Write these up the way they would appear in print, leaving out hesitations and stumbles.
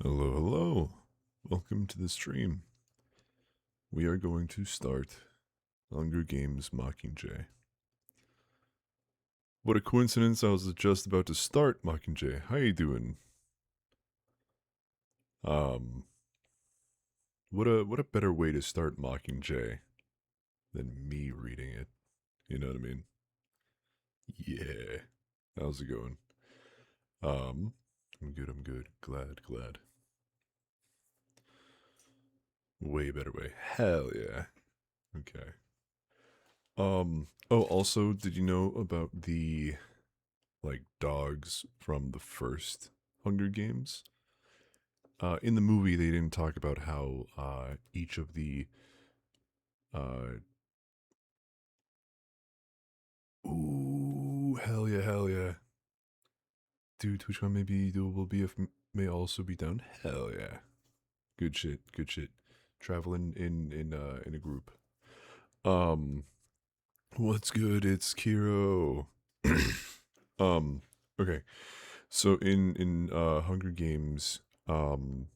Hello, hello. Welcome to the stream. We are going to start Hunger Games Mockingjay. What a coincidence, I was just about to start Mockingjay. How you doing? Um, what a better way to start Mockingjay than me reading it? You know what I mean? Yeah. How's it going? Um, I'm good. Glad. Way better way. Hell yeah. Okay. Oh, also, did you know about the dogs from the first Hunger Games? In the movie, they didn't talk about how each of the uh, ooh, hell yeah, dude. Which one may be doable? BF may also be down. Hell yeah, good shit. Traveling in a group. Um, what's good? It's Kiro. um, okay. So in Hunger Games, in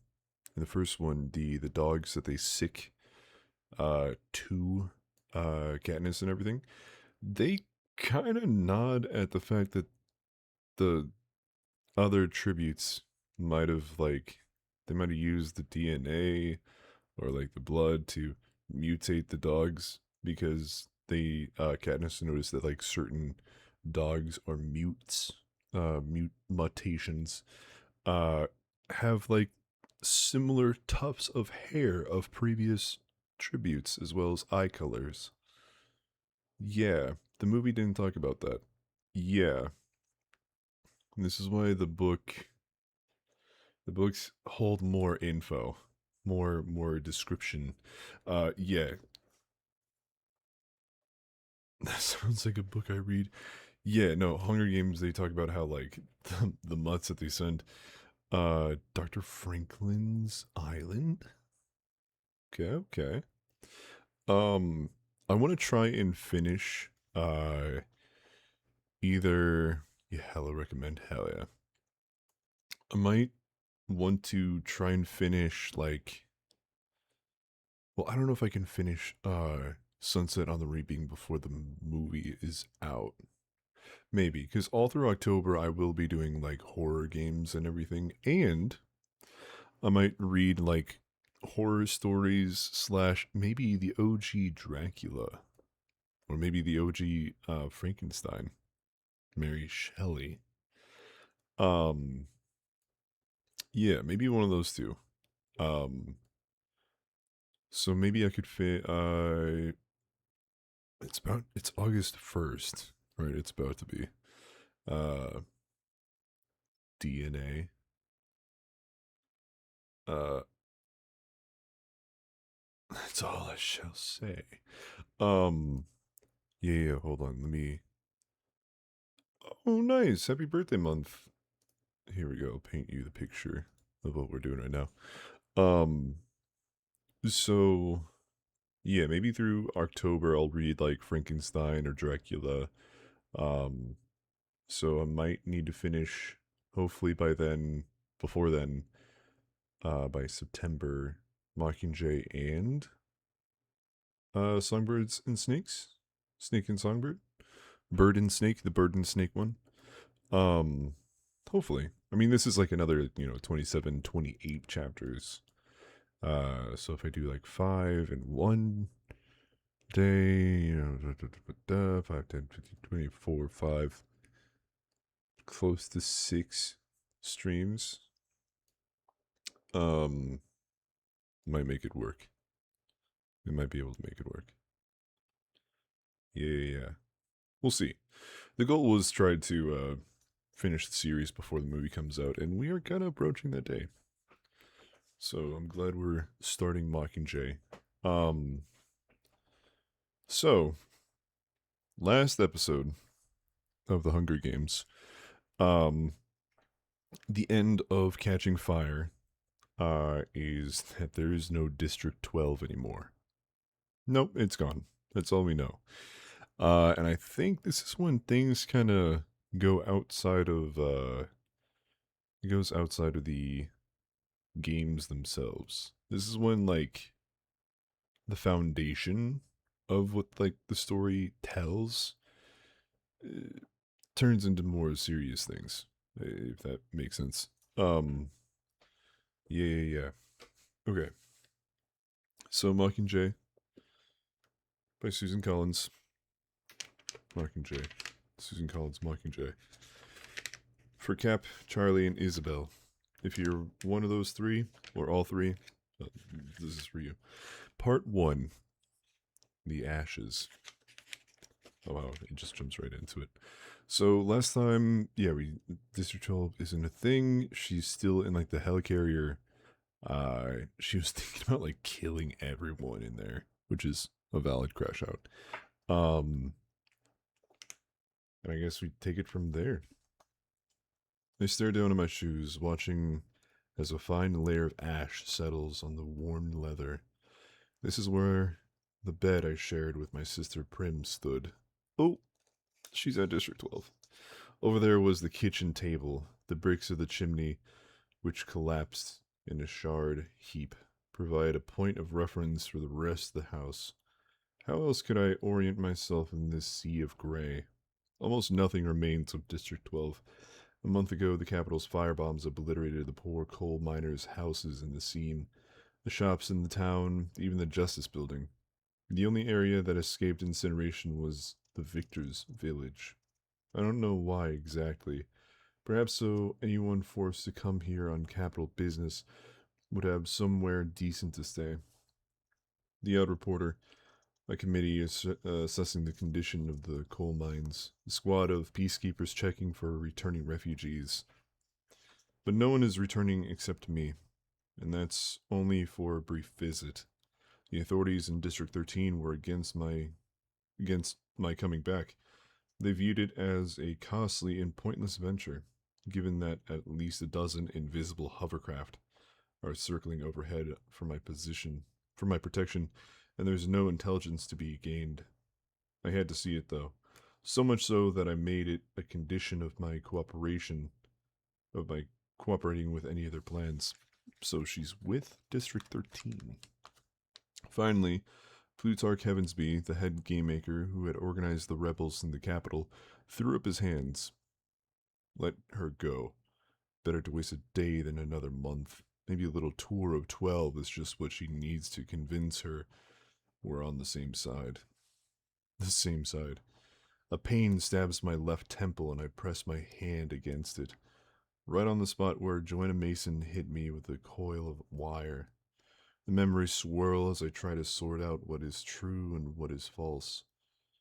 the first one, the dogs that they sick to Katniss and everything, they kind of nod at the fact that the other tributes might have they might have used the DNA or like the blood to mutate the dogs because they Katniss noticed that like certain dogs or mutations uh have like similar tufts of hair of previous tributes as well as eye colors. Yeah, the movie didn't talk about that. Yeah, this is why the books hold more info, more description. Yeah, that sounds like a book I read. Yeah, no, Hunger Games, they talk about how like the mutts that they send Dr. Franklin's Island. Okay. Um I want to try and finish either yeah, hella recommend, hell yeah. I might want to try and finish well, I don't know if I can finish Sunset on the Reaping before the movie is out. Maybe because all through October I will be doing like horror games and everything, and I might read like horror stories slash maybe the OG Dracula or maybe the OG Frankenstein, Mary Shelley. Um, yeah, maybe one of those two. Um, so maybe I could fit. It's August 1st, right? It's about to be. Uh, DNA. Uh, that's all I shall say. Um, yeah. Hold on. Let me. Oh, nice. Happy birthday month. Here we go. Paint you the picture of what we're doing right now. Um, so yeah, maybe through October I'll read like Frankenstein or Dracula. Um, so I might need to finish hopefully by then, before then, by September, Mockingjay and Songbirds and Snakes, Snake and Songbird, Bird and Snake, the Bird and Snake one. Um, hopefully. I mean, this is like another 27, 28 chapters. So if I do like 5 in 1 day, 5, 10, 15, 24, 5, close to 6 streams, um, might make it work. We might be able to make it work. Yeah. We'll see. The goal was try to finish the series before the movie comes out, and we are kind of approaching that day. So I'm glad we're starting Mockingjay. Um, so last episode of the Hunger Games, um, the end of Catching Fire, is that there is no District 12 anymore. Nope, it's gone. That's all we know. And I think this is when things kind of go outside of, it goes outside of the games themselves. This is when, like, the foundation of what, like, the story tells uh, turns into more serious things, if that makes sense. Um, yeah. Okay. So, Mockingjay by Susan Collins. Mockingjay. Susan Collins, Mockingjay. For Cap, Charlie, and Isabel. If you're one of those three, or all three, uh, this is for you. Part 1, The Ashes. Oh wow, it just jumps right into it. So last time, yeah, District 12 isn't a thing. She's still in like the helicarrier. She was thinking about like killing everyone in there, which is a valid crash out. And I guess we take it from there. I stare down at my shoes, watching as a fine layer of ash settles on the warm leather. This is where the bed I shared with my sister Prim stood. Oh, she's at District 12. Over there was the kitchen table, the bricks of the chimney, which collapsed in a shard heap, provide a point of reference for the rest of the house. How else could I orient myself in this sea of gray? Almost nothing remains of District 12. A month ago, the capital's firebombs obliterated the poor coal miners' houses in the scene, the shops in the town, even the Justice Building. The only area that escaped incineration was the Victor's Village. I don't know why exactly. Perhaps so anyone forced to come here on capital business would have somewhere decent to stay. The Out Reporter, a committee is assessing the condition of the coal mines, a squad of peacekeepers checking for returning refugees. But no one is returning except me, and that's only for a brief visit. The authorities in District 13 were against my coming back. They viewed it as a costly and pointless venture, given that at least a dozen invisible hovercraft are circling overhead for my protection, and there's no intelligence to be gained. I had to see it though. So much so that I made it a condition of my cooperating with any of their plans. So she's with District 13. Finally, Plutarch Heavensby, the head game maker who had organized the rebels in the capital, threw up his hands. Let her go. Better to waste a day than another month. Maybe a little tour of 12 is just what she needs to convince her we're on the same side. The same side. A pain stabs my left temple and I press my hand against it, right on the spot where Joanna Mason hit me with a coil of wire. The memories swirl as I try to sort out what is true and what is false.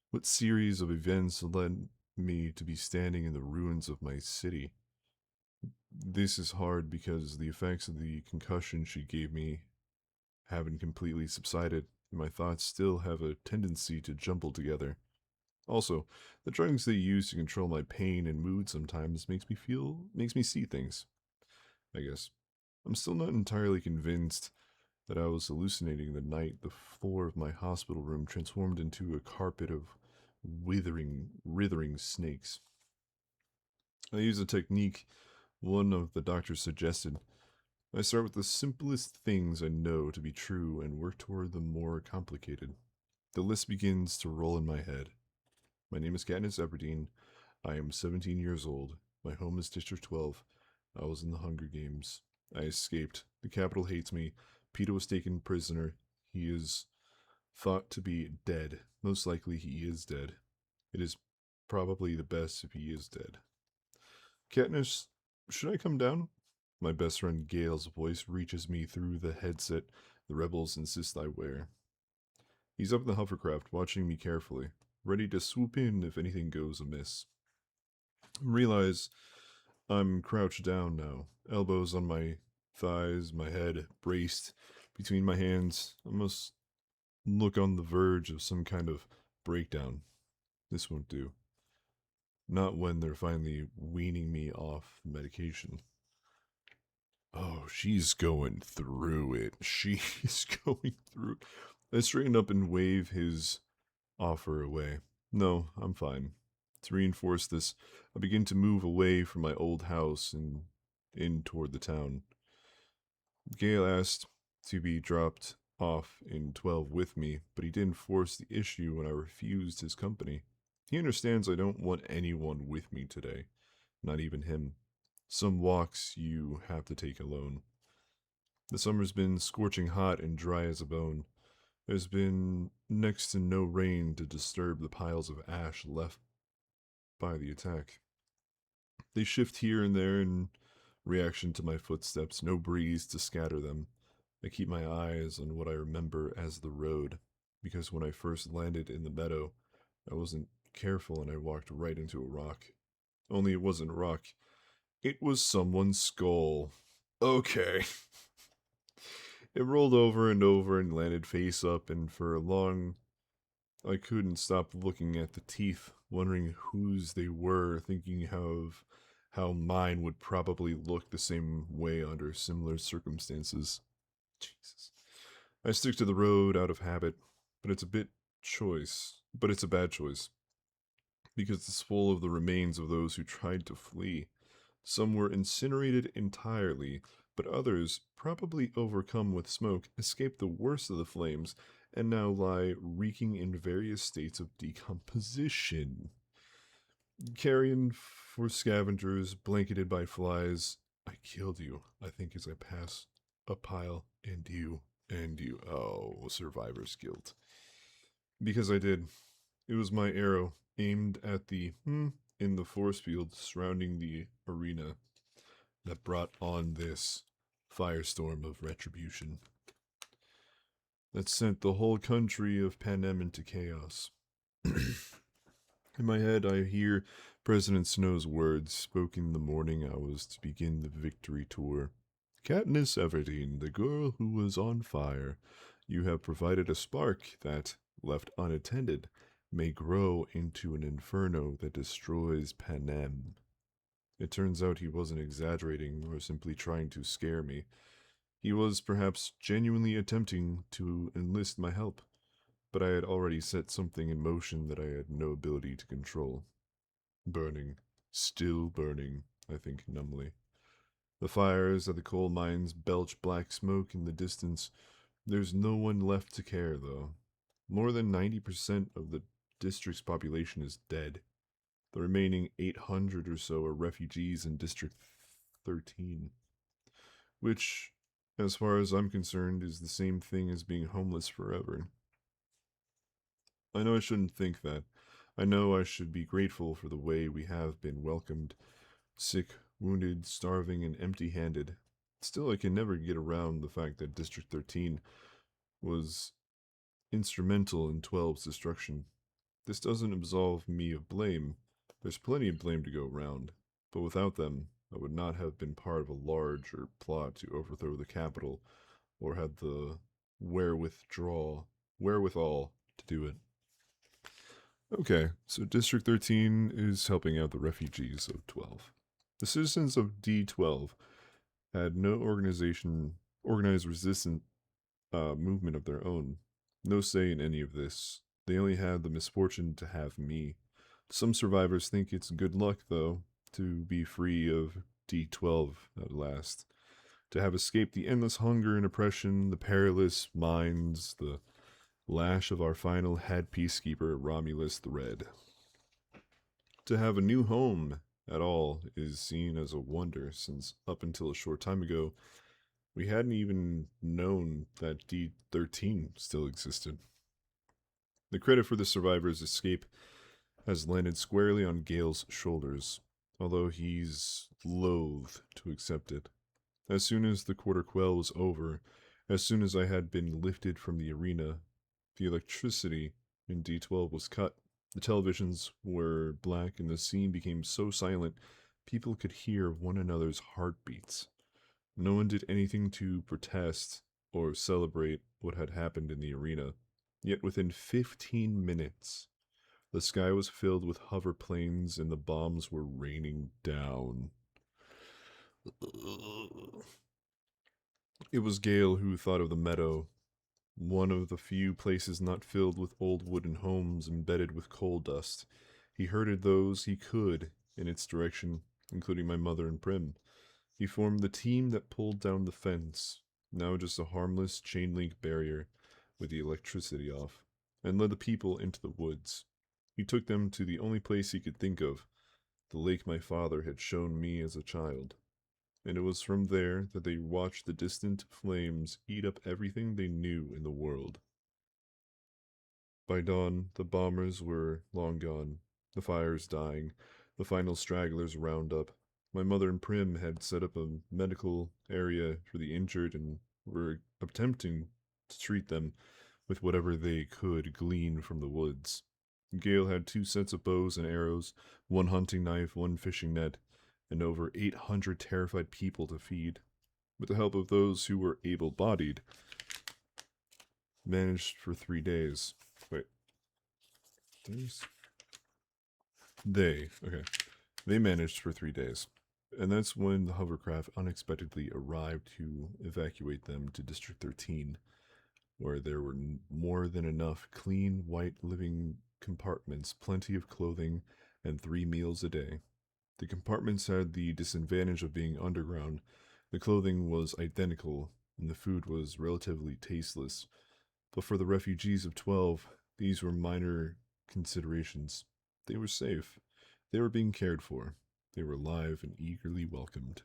What series of events led me to be standing in the ruins of my city? This is hard because the effects of the concussion she gave me haven't completely subsided, and my thoughts still have a tendency to jumble together. Also, the drugs they use to control my pain and mood sometimes makes me see things, I guess. I'm still not entirely convinced that I was hallucinating the night the floor of my hospital room transformed into a carpet of withering snakes. I use a technique one of the doctors suggested. I start with the simplest things I know to be true and work toward the more complicated. The list begins to roll in my head. My name is Katniss Everdeen. I am 17 years old. My home is District 12. I was in the Hunger Games. I escaped. The Capitol hates me. Peter was taken prisoner. He is thought to be dead. Most likely he is dead. It is probably the best if he is dead. Katniss, should I come down? My best friend Gale's voice reaches me through the headset the rebels insist I wear. He's up in the hovercraft, watching me carefully, ready to swoop in if anything goes amiss. Realize I'm crouched down now, elbows on my thighs, my head braced between my hands. I must look on the verge of some kind of breakdown. This won't do. Not when they're finally weaning me off the medication. Oh, she's going through it. She's going through. I straighten up and wave his offer away. No, I'm fine. To reinforce this, I begin to move away from my old house and in toward the town. Gale asked to be dropped off in 12 with me, but he didn't force the issue when I refused his company. He understands I don't want anyone with me today, not even him. Some walks you have to take alone. The summer's been scorching hot and dry as a bone. There's been next to no rain to disturb the piles of ash left by the attack. They shift here and there in reaction to my footsteps, no breeze to scatter them. I keep my eyes on what I remember as the road, because when I first landed in the meadow, I wasn't careful and I walked right into a rock. Only it wasn't a rock, it was someone's skull. Okay. It rolled over and over and landed face up, and for a long I couldn't stop looking at the teeth, wondering whose they were, thinking of how mine would probably look the same way under similar circumstances. Jesus. I stick to the road out of habit, but it's a bit choice. But it's a bad choice. Because it's full of the remains of those who tried to flee. Some were incinerated entirely, but others, probably overcome with smoke, escaped the worst of the flames and now lie reeking in various states of decomposition. Carrion for scavengers, blanketed by flies. I killed you, I think, as I pass a pile, and you, and you. Oh, survivor's guilt. Because I did. It was my arrow, aimed at the in the force field surrounding the arena, that brought on this firestorm of retribution that sent the whole country of Panem into chaos. In my head, I hear President Snow's words spoken the morning I was to begin the victory tour. Katniss Everdeen, the girl who was on fire, you have provided a spark that, left unattended, may grow into an inferno that destroys Panem. It turns out he wasn't exaggerating or simply trying to scare me. He was perhaps genuinely attempting to enlist my help, but I had already set something in motion that I had no ability to control. Burning. Still burning, I think numbly. The fires at the coal mines belch black smoke in the distance. There's no one left to care, though. More than 90% of the district's population is dead. The remaining 800 or so are refugees in District 13, which, as far as I'm concerned, is the same thing as being homeless forever. I know I shouldn't think that. I know I should be grateful for the way we have been welcomed. Sick, wounded, starving, and empty-handed. Still, I can never get around the fact that District 13 was instrumental in 12's destruction. This doesn't absolve me of blame. There's plenty of blame to go round, but without them, I would not have been part of a larger plot to overthrow the capital, or had the wherewithal to do it. Okay, so District 13 is helping out the refugees of 12. The citizens of D12 had no organized resistance movement of their own. No say in any of this. They only had the misfortune to have me. Some survivors think it's good luck, though, to be free of D12 at last. To have escaped the endless hunger and oppression, the perilous mines, the lash of our final head peacekeeper, Romulus the Red. To have a new home at all is seen as a wonder, since up until a short time ago, we hadn't even known that D13 still existed. The credit for the survivor's escape has landed squarely on Gale's shoulders, although he's loath to accept it. As soon as the quarter quell was over, as soon as I had been lifted from the arena, the electricity in D12 was cut. The televisions were black and the scene became so silent people could hear one another's heartbeats. No one did anything to protest or celebrate what had happened in the arena. Yet within 15 minutes, the sky was filled with hover planes and the bombs were raining down. It was Gale who thought of the meadow, one of the few places not filled with old wooden homes embedded with coal dust. He herded those he could in its direction, including my mother and Prim. He formed the team that pulled down the fence. now just a harmless chain link barrier with the electricity off, and led the people into the woods. He took them to the only place he could think of, the lake my father had shown me as a child, and it was from there that they watched the distant flames eat up everything they knew in the world. By dawn, the bombers were long gone, the fires dying, the final stragglers round up. My mother and Prim had set up a medical area for the injured and were attempting to treat them with whatever they could glean from the woods. Gale had 2 sets of bows and arrows, 1 hunting knife, 1 fishing net, and over 800 terrified people to feed. With the help of those who were able bodied, managed for 3 days. Wait. Okay. They managed for 3 days. And that's when the hovercraft unexpectedly arrived to evacuate them to District 13, where there were more than enough clean, white living compartments, plenty of clothing, and 3 meals a day. The compartments had the disadvantage of being underground. The clothing was identical, and the food was relatively tasteless. But for the refugees of 12, these were minor considerations. They were safe. They were being cared for. They were alive and eagerly welcomed.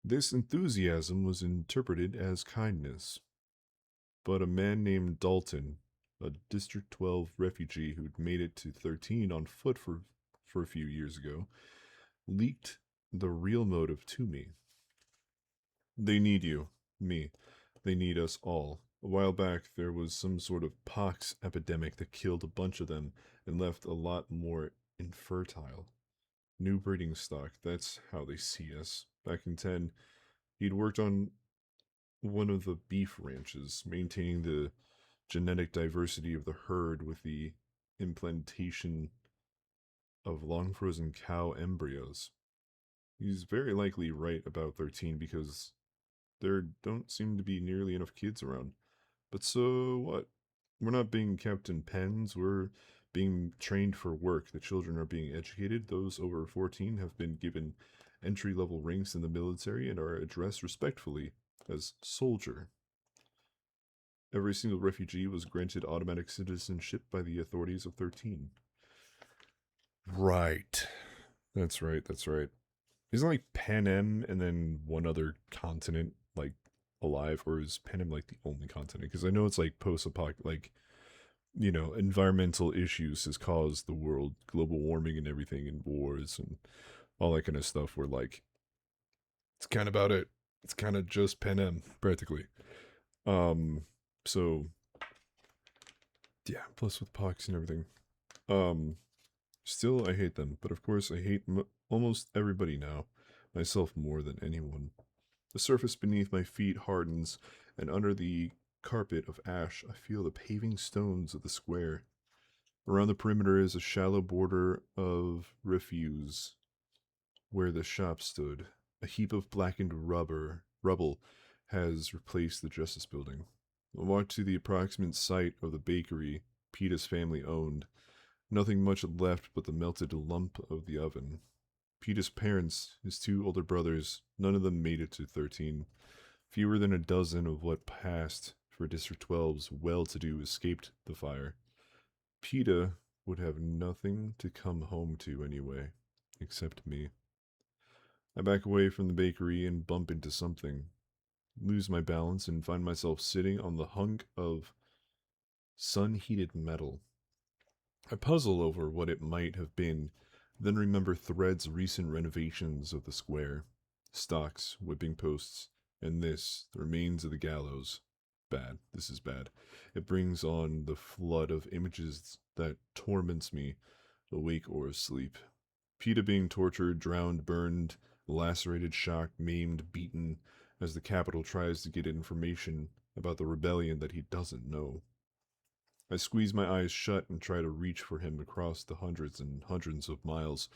This enthusiasm was interpreted as kindness. But a man named Dalton, a District 12 refugee who'd made it to 13 on foot for a few years ago, leaked the real motive to me. They need you, me. They need us all. A while back, there was some sort of pox epidemic that killed a bunch of them and left a lot more infertile. New breeding stock, that's how they see us. Back in 10, he'd worked on one of the beef ranches, maintaining the genetic diversity of the herd with the implantation of long frozen cow embryos. He's very likely right about 13 because there don't seem to be nearly enough kids around. But so what? We're not being kept in pens, we're being trained for work. The children are being educated. Those over 14 have been given entry level ranks in the military and are addressed respectfully as soldier. Every single refugee was granted automatic citizenship by the authorities of 13. Right. That's right, that's right. Isn't like Panem and then one other continent like alive, or is Panem like the only continent? Because I know it's like post-apocalyptic, like environmental issues has caused the world, global warming and everything, and wars and all that kind of stuff. Where like it's kind of about it. It's kind of just Panem practically. So yeah, plus with pox and everything. Still I hate them, but of course I hate almost everybody now, myself more than anyone. The surface beneath my feet hardens, and under the carpet of ash I feel the paving stones of the square. Around the perimeter is a shallow border of refuse, where the shop stood. A heap of blackened rubble has replaced the Justice Building. I walked to the approximate site of the bakery Peta's family owned. Nothing much left but the melted lump of the oven. Peta's parents, his 2 older brothers, none of them made it to 13. Fewer than a dozen of what passed for District 12's well-to-do escaped the fire. Peta would have nothing to come home to anyway, except me. I back away from the bakery and bump into something, lose my balance, and find myself sitting on the hunk of sun-heated metal. I puzzle over what it might have been, then remember Thread's recent renovations of the square. Stocks, whipping posts, and this, the remains of the gallows. Bad. This is bad. It brings on the flood of images that torments me, awake or asleep. Peta being tortured, drowned, burned, lacerated, shocked, maimed, beaten, as the capital tries to get information about the rebellion that he doesn't know. I squeeze my eyes shut and try to reach for him across the hundreds and hundreds of miles,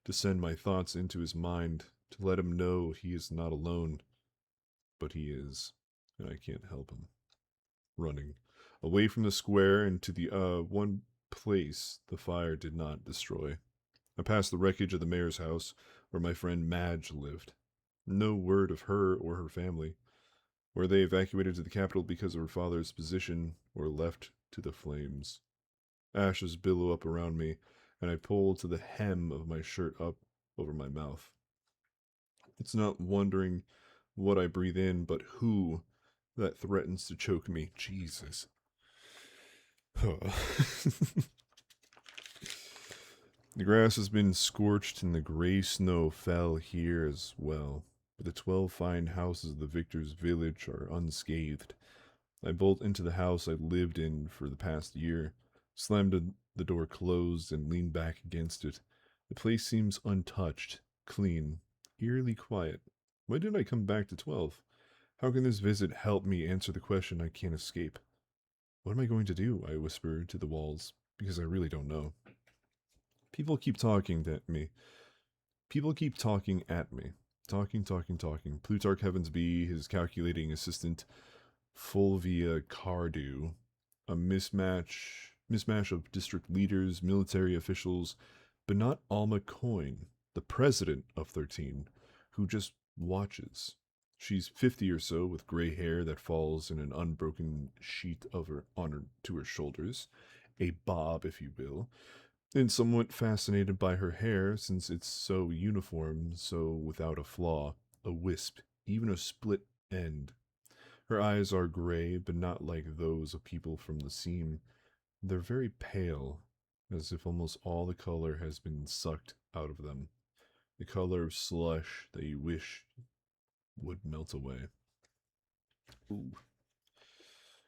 to send my thoughts into his mind, to let him know he is not alone. But he is, and I can't help him. Running, away from the square and to the one place the fire did not destroy. I passed the wreckage of the mayor's house, where my friend Madge lived. No word of her or her family. Were they evacuated to the capital because of her father's position, or left to the flames? Ashes billow up around me, and I pull to the hem of my shirt up over my mouth. It's not wondering what I breathe in, but who that threatens to choke me. Jesus. The grass has been scorched and the gray snow fell here as well, but the 12 fine houses of the victor's village are unscathed. I bolt into the house I lived in for the past year, slammed the door closed, and leaned back against it. The place seems untouched, clean, eerily quiet. Why did I come back to 12? How can this visit help me answer the question I can't escape? What am I going to do? I whisper to the walls, because I really don't know. People keep talking at me. People keep talking at me. Talking. Plutarch Heavensby, his calculating assistant, Fulvia Cardew, a mismatch of district leaders, military officials, but not Alma Coyne, the president of 13, who just watches. She's 50 or so, with gray hair that falls in an unbroken sheet to her shoulders, a bob, if you will, and somewhat fascinated by her hair since it's so uniform, so without a flaw, a wisp, even a split end. Her eyes are gray, but not like those of people from the seam. They're very pale, as if almost all the color has been sucked out of them. The color of slush that you wish would melt away. Ooh.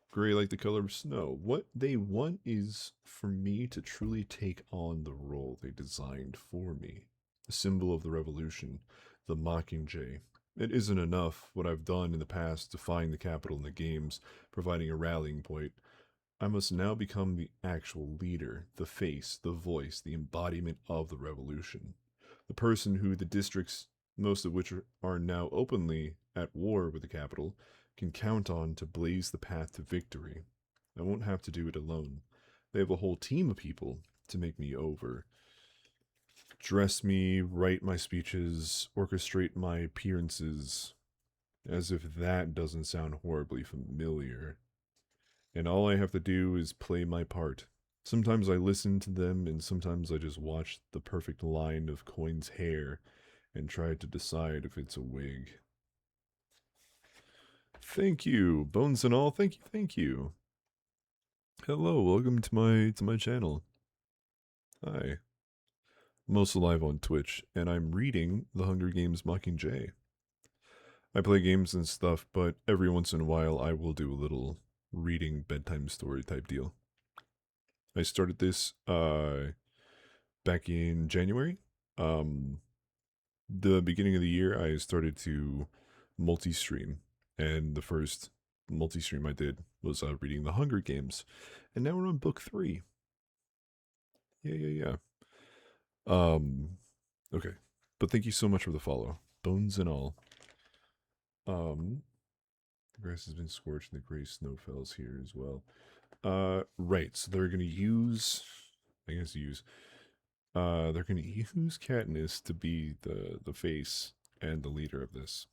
Gray like the color of snow. What they want is for me to truly take on the role they designed for me. The symbol of the revolution, the Mockingjay. It isn't enough what I've done in the past defying the capital in the games, providing a rallying point. I must now become the actual leader, the face, the voice, the embodiment of the revolution. The person who the districts, most of which are now openly at war with the capital, can count on to blaze the path to victory. I won't have to do it alone. They have a whole team of people to make me over. Dress me, write my speeches, orchestrate my appearances, as if that doesn't sound horribly familiar. And all I have to do is play my part. Sometimes I listen to them, and sometimes I just watch the perfect line of Coyne's hair and try to decide if it's a wig. Thank you, Bones and all. Thank you. Hello, welcome to my channel. Hi. I'm also live on Twitch, and I'm reading The Hunger Games Mockingjay. I play games and stuff, but every once in a while I will do a little reading bedtime story type deal. I started this back in January. The beginning of the year I started to multi-stream, and the first multi-stream I did was reading The Hunger Games, and now we're on book 3. Yeah. Okay, but thank you so much for the follow, Bones and all. The grass has been scorched and the gray snow fells here as well. Right, so they're gonna use, they're gonna use Katniss to be the face and the leader of this.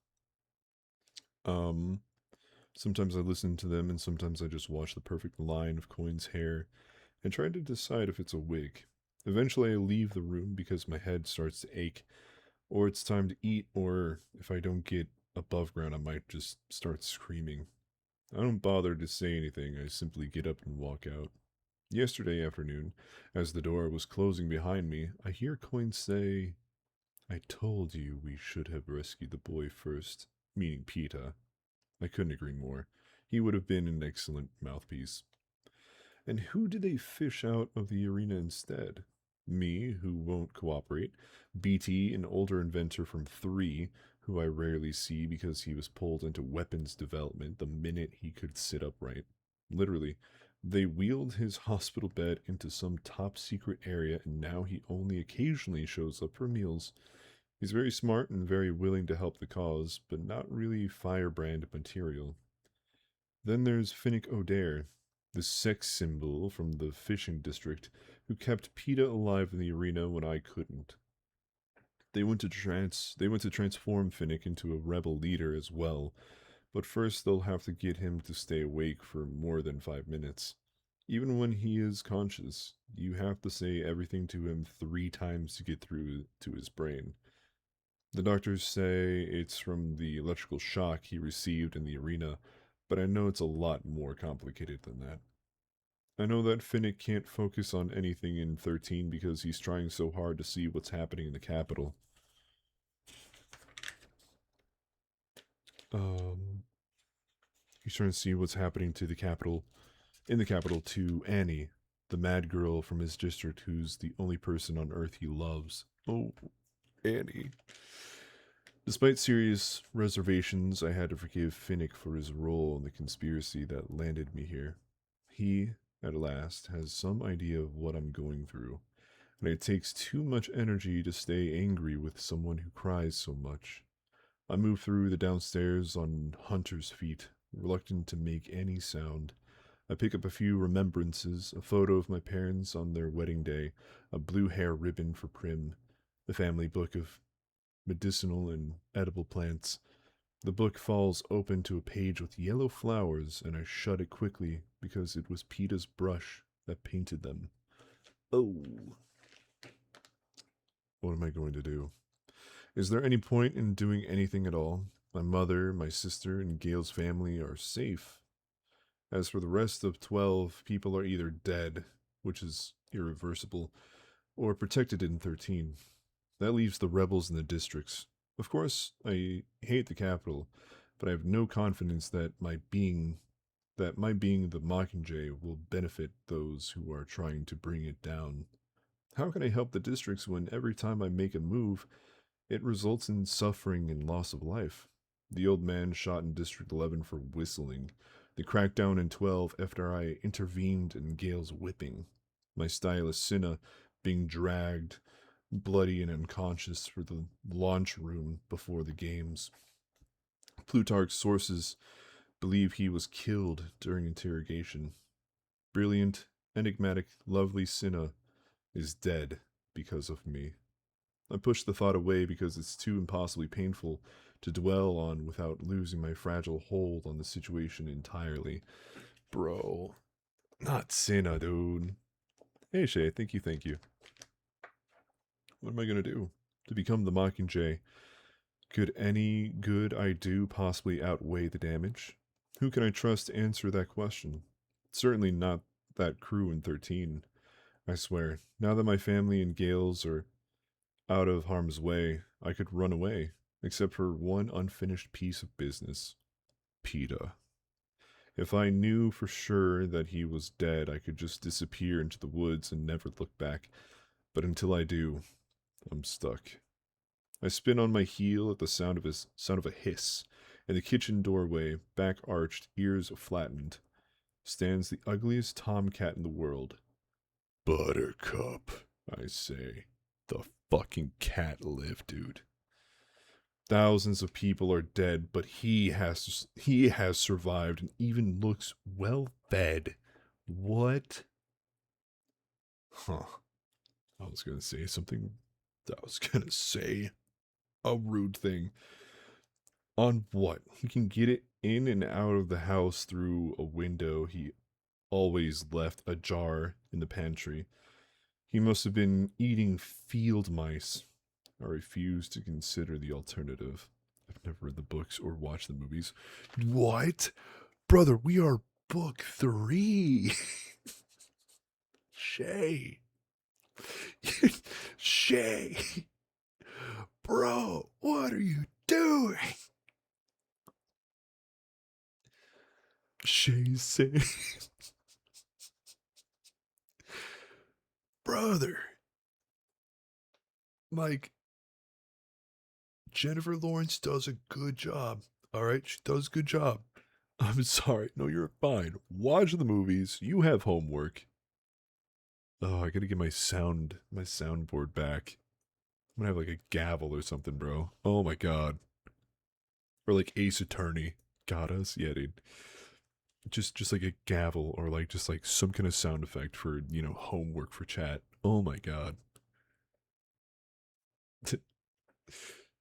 Sometimes I listen to them, and sometimes I just watch the perfect line of Coyne's hair and try to decide if it's a wig. Eventually I leave the room because my head starts to ache, or it's time to eat, or if I don't get above ground I might just start screaming. I don't bother to say anything, I simply get up and walk out. Yesterday afternoon, as the door was closing behind me, I hear Coyne say, "I told you we should have rescued the boy first," meaning Peeta. I couldn't agree more. He would have been an excellent mouthpiece. And who did they fish out of the arena instead? Me, who won't cooperate. BT, an older inventor from 3, who I rarely see because he was pulled into weapons development the minute he could sit upright. Literally, they wheeled his hospital bed into some top secret area, and now he only occasionally shows up for meals. He's very smart and very willing to help the cause, but not really firebrand material. Then there's Finnick Odair, the sex symbol from the fishing district, who kept Peeta alive in the arena when I couldn't. They went to transform Finnick into a rebel leader as well, But first, they'll have to get him to stay awake for more than 5 minutes. Even when he is conscious, you have to say everything to him 3 times to get through to his brain. The doctors say it's from the electrical shock he received in the arena, but I know it's a lot more complicated than that. I know that Finnick can't focus on anything in 13 because he's trying so hard to see what's happening in the capital. He's trying to see what's happening to the capital, in the capital, to Annie, the mad girl from his district who's the only person on Earth he loves. Oh, Annie. Despite serious reservations, I had to forgive Finnick for his role in the conspiracy that landed me here. He, at last, has some idea of what I'm going through, and it takes too much energy to stay angry with someone who cries so much. I move through the downstairs on Hunter's feet, reluctant to make any sound. I pick up a few remembrances, a photo of my parents on their wedding day, a blue hair ribbon for Prim, the family book of medicinal and edible plants. The book falls open to a page with yellow flowers, and I shut it quickly because it was Peta's brush that painted them. Oh. What am I going to do? Is there any point in doing anything at all? My mother, my sister, and Gail's family are safe. As for the rest of 12, people are either dead, which is irreversible, or protected in 13. That leaves the rebels in the districts. Of course, I hate the capital, but I have no confidence that my being the Mockingjay will benefit those who are trying to bring it down. How can I help the districts when every time I make a move, it results in suffering and loss of life? The old man shot in District 11 for whistling. The crackdown in 12 after I intervened in Gale's whipping. My stylist Cinna being dragged, bloody and unconscious, for the launch room before the games. Plutarch's sources believe he was killed during interrogation. Brilliant, enigmatic, lovely Cinna is dead because of me. I push the thought away because it's too impossibly painful to dwell on without losing my fragile hold on the situation entirely. Bro, not Cinna, dude. Hey, Shay, thank you, thank you. What am I gonna do to become the Mockingjay? Could any good I do possibly outweigh the damage? Who can I trust to answer that question? Certainly not that crew in 13. I swear, now that my family and Gale's are out of harm's way, I could run away, except for one unfinished piece of business. Peta. If I knew for sure that he was dead, I could just disappear into the woods and never look back. But until I do, I'm stuck. I spin on my heel at the sound of a hiss. In the kitchen doorway, back arched, ears flattened, stands the ugliest tomcat in the world. Buttercup, I say. The fucking cat lived, dude. Thousands of people are dead, but he has survived and even looks well fed. What? Huh. I was gonna say something. I was gonna say a rude thing. On what? He can get it in and out of the house through a window he always left ajar in the pantry. He must have been eating field mice. I refuse to consider the alternative. I've never read the books or watched the movies. What? Brother, we are book 3. Shay. Shay. Bro, what are you doing? Shay saying, brother, Mike, Jennifer Lawrence does a good job. All right, she does a good job. I'm sorry. No, you're fine. Watch the movies. You have homework. Oh, I gotta get my soundboard back. I'm gonna have like a gavel or something, bro. Oh my god. Or like Ace Attorney got us. Yeah, dude. Just like a gavel or like just like some kind of sound effect for, homework for chat. Oh my god.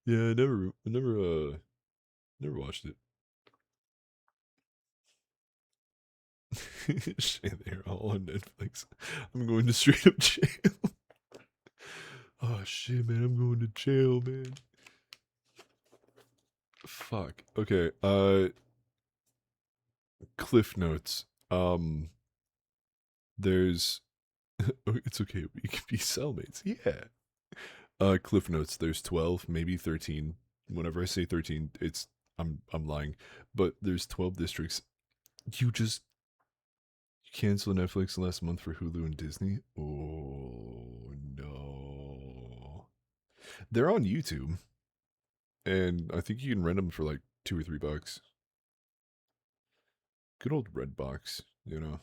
Yeah, I never watched it. Shit, they're all on Netflix. I'm going to straight up jail. Oh shit, man, I'm going to jail, man. Fuck. Okay, Cliff Notes. There's it's okay, we can be cellmates. Yeah. Cliff Notes, there's 12, maybe 13. Whenever I say 13, it's I'm lying. But there's 12 districts. You just cancel Netflix last month for Hulu and Disney? Oh no. They're on YouTube, and I think you can rent them for like $2 or $3. Good old Redbox, you know.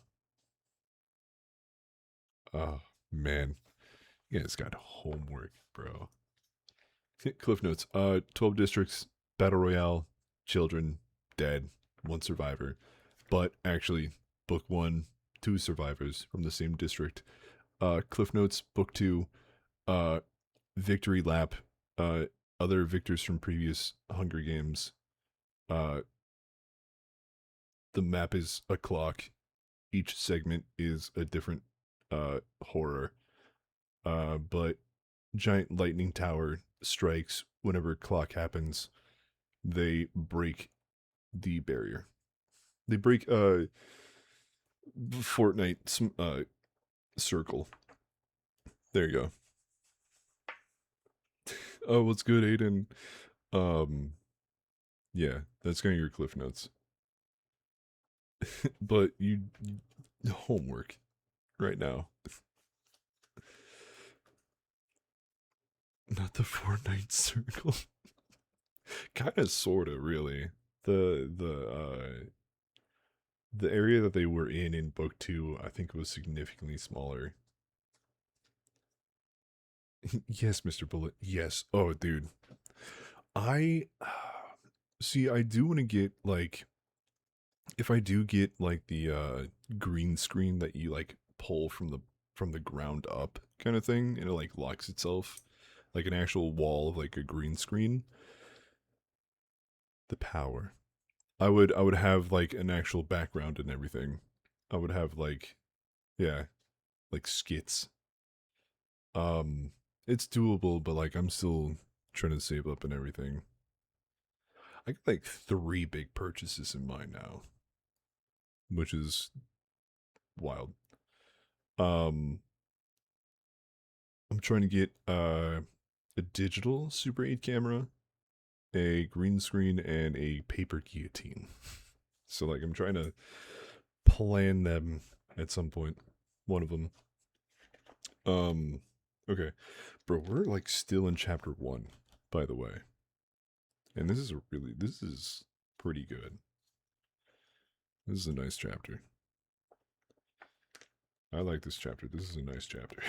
Oh man, you guys got homework, bro. Cliff Notes. 12 districts, battle royale, children, dead, one survivor. But actually, book one, two survivors from the same district. Cliff Notes, book two, uh, victory lap, uh, other victors from previous Hunger Games. Uh, the map is a clock. Each segment is a different horror. But giant lightning tower strikes whenever clock happens. They break the barrier. They break Fortnite circle. There you go. Oh, what's good, Aiden? Um, yeah, that's kind of your cliff notes. But you homework right now. Not the Fortnite circle. Kind of, sorta, really. The area that they were in book two, I think was significantly smaller. Yes, Mr. Bullet. Yes. Oh, dude. I see. I do want to get like, if I do get like the green screen that you like pull from the ground up kind of thing, and it like locks itself, like an actual wall of like a green screen. The power. I would have like an actual background and everything. I would have like, yeah, like skits. Um, it's doable, but like I'm still trying to save up and everything. I got like three big purchases in mind now, which is wild. Um, I'm trying to get a digital Super 8 camera, a green screen, and a paper guillotine. So like I'm trying to plan them at some point. One of them. Um, okay, bro, we're like still in chapter one, by the way, and this is pretty good. This is a nice chapter. I like this chapter. This is a nice chapter.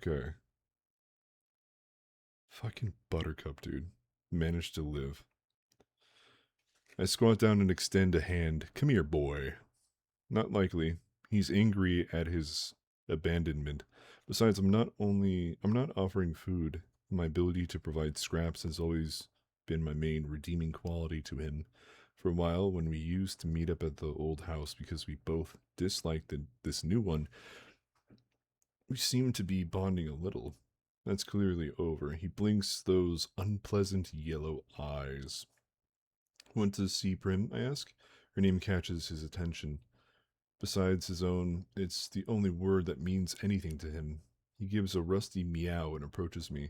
Okay. Fucking Buttercup, dude. Managed to live. I squat down and extend a hand. Come here, boy. Not likely. He's angry at his abandonment. Besides, I'm not offering food. My ability to provide scraps has always been my main redeeming quality to him. For a while, when we used to meet up at the old house because we both disliked this new one, we seemed to be bonding a little. That's clearly over. He blinks those unpleasant yellow eyes. Want to see Prim? I ask. Her name catches his attention. Besides his own, it's the only word that means anything to him. He gives a rusty meow and approaches me.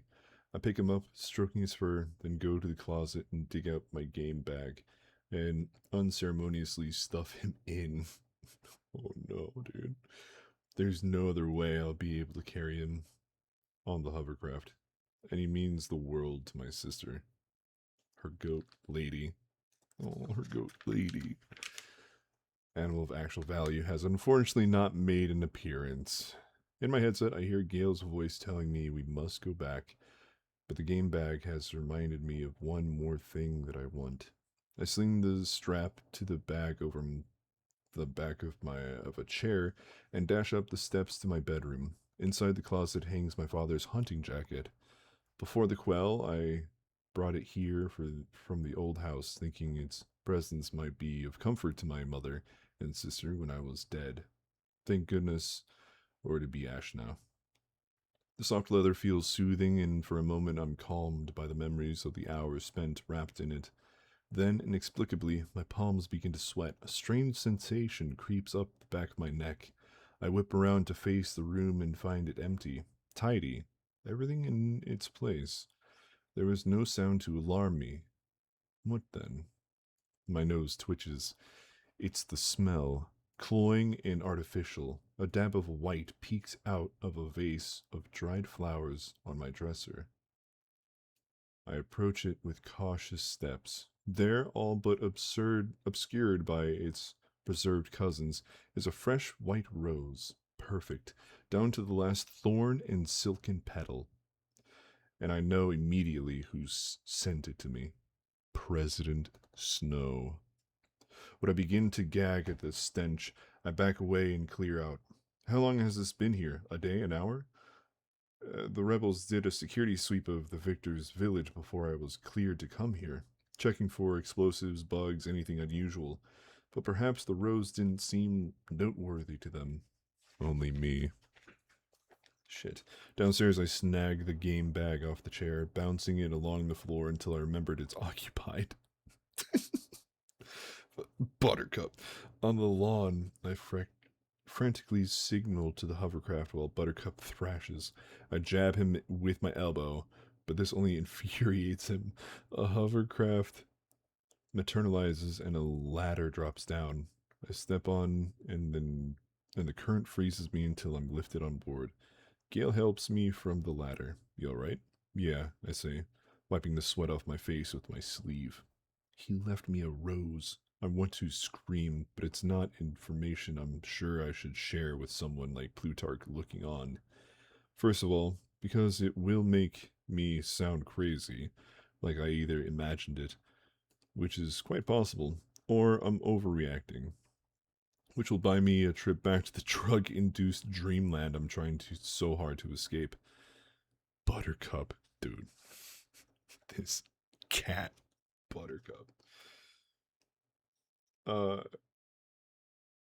I pick him up, stroking his fur, then go to the closet and dig out my game bag and unceremoniously stuff him in. Oh no, dude. There's no other way I'll be able to carry him on the hovercraft. And he means the world to my sister. Her goat lady. Oh, her goat lady. Animal of actual value has unfortunately not made an appearance. In my headset, I hear Gail's voice telling me we must go back, but the game bag has reminded me of one more thing that I want. I sling the strap to the bag over the back of a chair and dash up the steps to my bedroom. Inside the closet hangs my father's hunting jacket. Before the quell, I brought it here from the old house, thinking it's presence might be of comfort to my mother and sister when I was dead. Thank goodness, or to be ash now. The soft leather feels soothing, and for a moment I'm calmed by the memories of the hours spent wrapped in it. Then, inexplicably, my palms begin to sweat. A strange sensation creeps up the back of my neck. I whip around to face the room and find it empty, tidy, everything in its place. There was no sound to alarm me. What then? My nose twitches. It's the smell, cloying and artificial. A dab of white peeks out of a vase of dried flowers on my dresser. I approach it with cautious steps. There, all but obscured by its preserved cousins, is a fresh white rose, perfect, down to the last thorn and silken petal. And I know immediately who's sent it to me. President Snow. When I begin to gag at the stench, I back away and clear out. How long has this been here? A day? An hour? The rebels did a security sweep of the victor's village before I was cleared to come here, checking for explosives, bugs, anything unusual. But perhaps the rose didn't seem noteworthy to them. Only me. Shit. Downstairs, I snag the game bag off the chair, bouncing it along the floor until I remembered it's occupied. Buttercup. On the lawn, I frantically signal to the hovercraft while Buttercup thrashes. I jab him with my elbow, but this only infuriates him. A hovercraft materializes and a ladder drops down. I step on and the current freezes me until I'm lifted on board. Gale helps me from the ladder. You alright? Yeah, I say, wiping the sweat off my face with my sleeve. He left me a rose. I want to scream, but it's not information I'm sure I should share with someone like Plutarch looking on. First of all, because it will make me sound crazy, like I either imagined it, which is quite possible, or I'm overreacting, which will buy me a trip back to the drug-induced dreamland I'm trying so hard to escape. Buttercup, dude. This cat Buttercup. No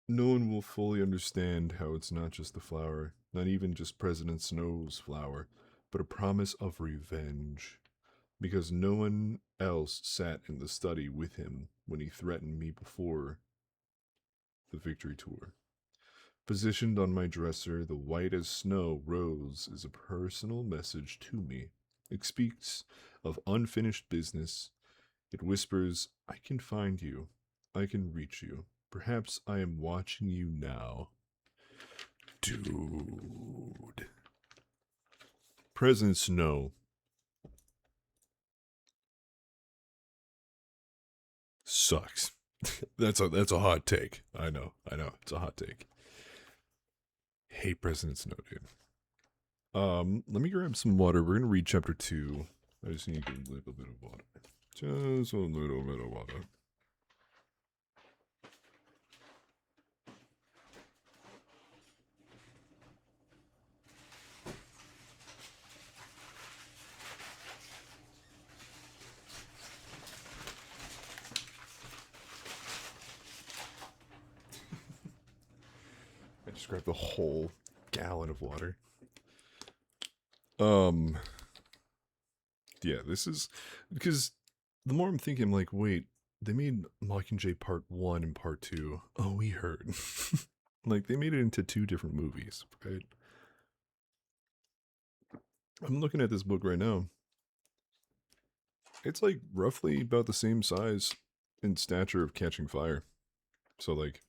one will fully understand how it's not just the flower, not even just President Snow's flower, but a promise of revenge. Because no one else sat in the study with him when he threatened me before the victory tour. Positioned on my dresser, the white as snow rose is a personal message to me. It speaks of unfinished business. It whispers, I can find you. I can reach you. Perhaps I am watching you now. Dude. President Snow. Sucks. That's a hot take. I know. It's a hot take. Hate President Snow, dude. Let me grab some water. We're gonna read chapter 2. I just need to get a little bit of water. Just a little bit of water. I just grabbed the whole gallon of water. Yeah, this is because the more I'm thinking, I'm like, wait, they made Mockingjay Part 1 and Part 2. Oh, we heard. Like, they made it into 2 different movies, right? I'm looking at this book right now. It's like roughly about the same size and stature of Catching Fire. So, like,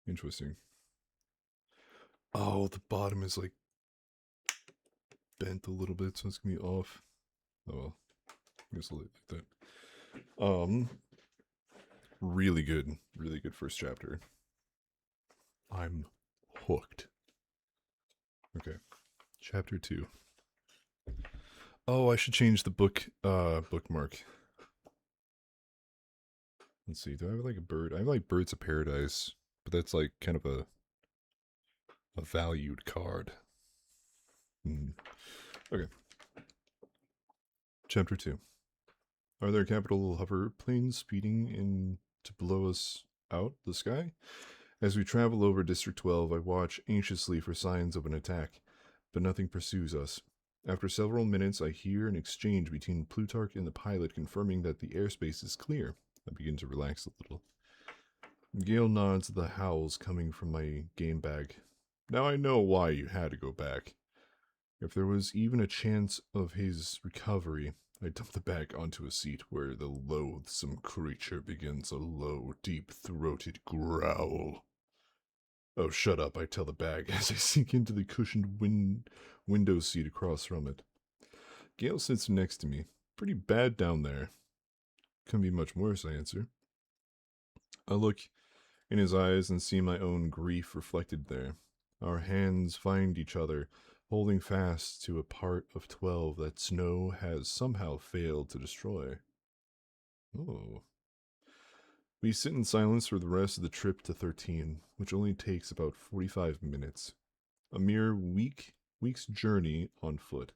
interesting. Oh, the bottom is like bent a little bit, so it's gonna be off. Oh well, I guess I'll leave it like that. Really good first chapter. I'm hooked. Okay, chapter 2. Oh, I should change the bookmark. Let's see. Do I have like a bird? I have like Birds of Paradise, but that's like kind of a valued card. Okay. Chapter 2. Are there capital hover planes speeding in to blow us out the sky? As we travel over District 12, I watch anxiously for signs of an attack, but nothing pursues us. After several minutes, I hear an exchange between Plutarch and the pilot confirming that the airspace is clear. I begin to relax a little. Gale nods at the howls coming from my game bag. Now I know why you had to go back. If there was even a chance of his recovery, I dump the bag onto a seat where the loathsome creature begins a low, deep-throated growl. Oh, shut up, I tell the bag as I sink into the cushioned window seat across from it. Gale sits next to me. Pretty bad down there. Couldn't be much worse, I answer. I look in his eyes and see my own grief reflected there. Our hands find each other, holding fast to a part of 12 that snow has somehow failed to destroy. Oh. We sit in silence for the rest of the trip to 13, which only takes about 45 minutes. A mere week's journey on foot.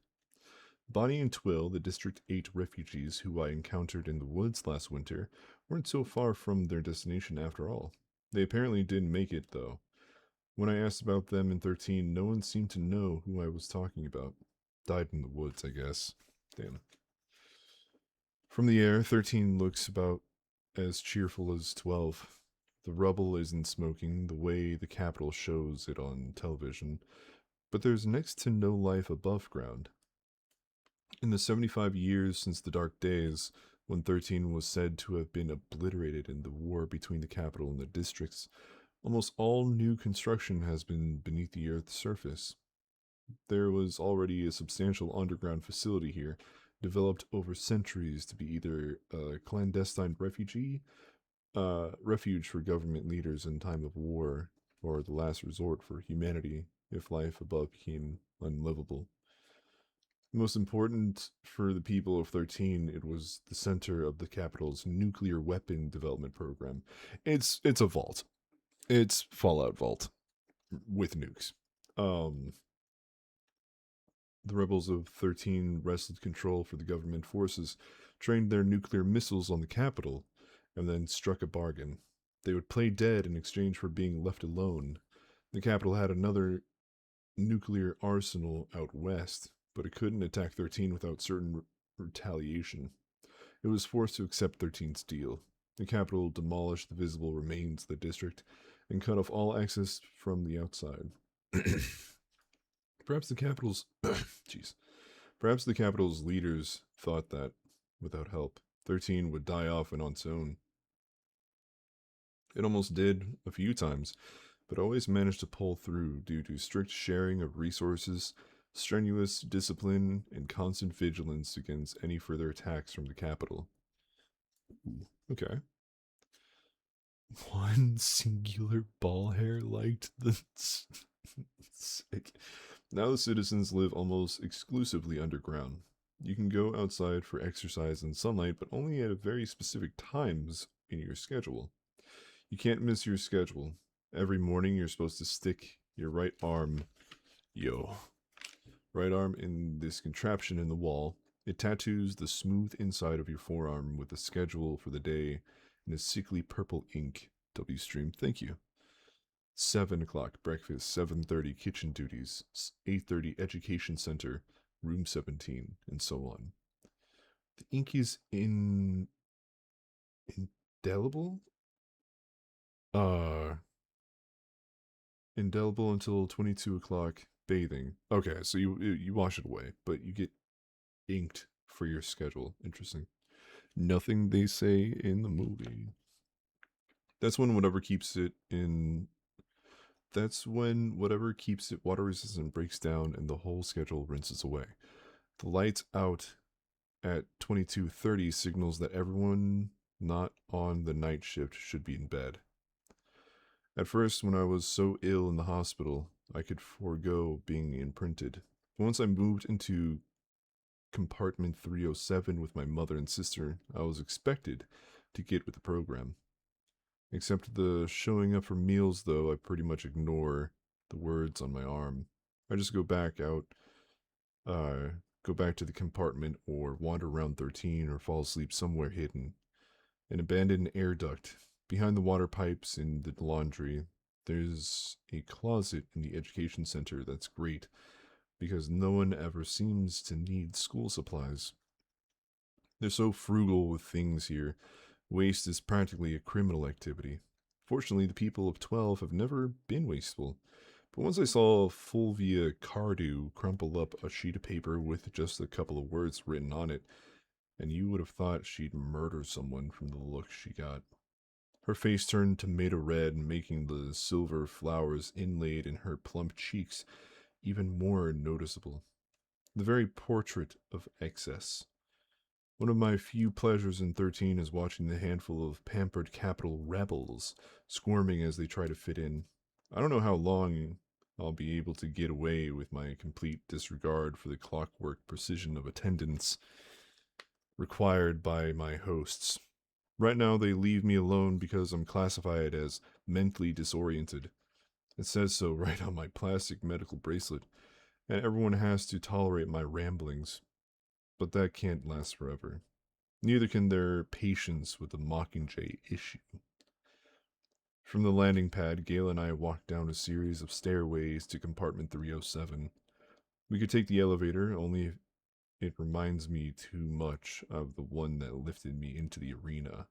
Bonnie and Twill, the District 8 refugees who I encountered in the woods last winter, weren't so far from their destination after all. They apparently didn't make it, though. When I asked about them in 13, no one seemed to know who I was talking about. Died in the woods, I guess. Damn. From the air, 13 looks about as cheerful as 12. The rubble isn't smoking the way the capital shows it on television, but there's next to no life above ground. In the 75 years since the dark days, when 13 was said to have been obliterated in the war between the capital and the districts, almost all new construction has been beneath the Earth's surface. There was already a substantial underground facility here, developed over centuries to be either a clandestine refuge for government leaders in time of war, or the last resort for humanity if life above became unlivable. Most important for the people of 13, it was the center of the capital's nuclear weapon development program. It's a vault. It's Fallout Vault with nukes. The rebels of 13 wrested control for the government forces, trained their nuclear missiles on the capital, and then struck a bargain. They would play dead in exchange for being left alone. The capital had another nuclear arsenal out west, but it couldn't attack 13 without certain retaliation. It was forced to accept 13's deal. The capital demolished the visible remains of the district and cut off all access from the outside. Perhaps the capital's Perhaps the capital's leaders thought that, without help, 13 would die off on its own. It almost did a few times, but always managed to pull through due to strict sharing of resources, strenuous discipline, and constant vigilance against any further attacks from the capital. Ooh, okay. One singular ball hair liked the sick. Now the citizens live almost exclusively underground. You can go outside for exercise and sunlight, but only at very specific times in your schedule. You can't miss your schedule. Every morning you're supposed to stick your right arm in this contraption in the wall. It tattoos the smooth inside of your forearm with the schedule for the day in a sickly purple ink. W-Stream, thank you. 7 o'clock breakfast, 7:30 kitchen duties, 8:30 education center, room 17, and so on. The ink is indelible? Indelible until 22 o'clock bathing. Okay, so you wash it away, but you get inked for your schedule. Interesting. Nothing they say in the movie. That's when whatever keeps it water resistant breaks down and the whole schedule rinses away. The lights out at 22:30 signals that everyone not on the night shift should be in bed. At first, when I was so ill in the hospital, I could forego being imprinted. Once I moved into compartment 307 with my mother and sister, I was expected to get with the program. Except the showing up for meals, though, I pretty much ignore the words on my arm. I just go back out go back to the compartment, or wander around 13 or fall asleep somewhere hidden. An abandoned air duct. Behind the water pipes in the laundry, there's a closet in the education center that's great because no one ever seems to need school supplies. They're so frugal with things here. Waste is practically a criminal activity. Fortunately, the people of 12 have never been wasteful. But once I saw Fulvia Cardew crumple up a sheet of paper with just a couple of words written on it, and you would have thought she'd murder someone from the look she got. Her face turned tomato red, making the silver flowers inlaid in her plump cheeks even more noticeable. The very portrait of excess. One of my few pleasures in 13 is watching the handful of pampered capital rebels squirming as they try to fit in. I don't know how long I'll be able to get away with my complete disregard for the clockwork precision of attendance required by my hosts. Right now, they leave me alone because I'm classified as mentally disoriented. It says so right on my plastic medical bracelet, and everyone has to tolerate my ramblings. But that can't last forever. Neither can their patience with the Mockingjay issue. From the landing pad, Gale and I walked down a series of stairways to compartment 307. We could take the elevator, only it reminds me too much of the one that lifted me into the arena.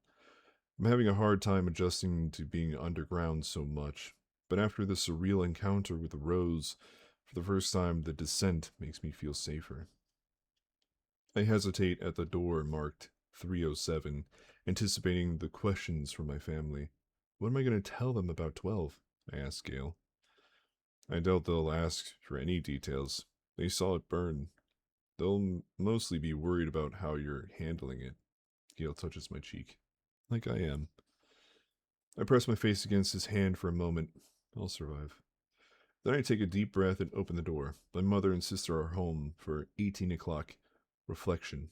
I'm having a hard time adjusting to being underground so much, but after the surreal encounter with Rose, for the first time, the descent makes me feel safer. I hesitate at the door marked 307, anticipating the questions from my family. What am I going to tell them about 12? I ask Gale. I doubt they'll ask for any details. They saw it burn. They'll mostly be worried about how you're handling it. Gale touches my cheek. Like I am. I press my face against his hand for a moment. I'll survive. Then I take a deep breath and open the door. My mother and sister are home for 18 o'clock. Reflection.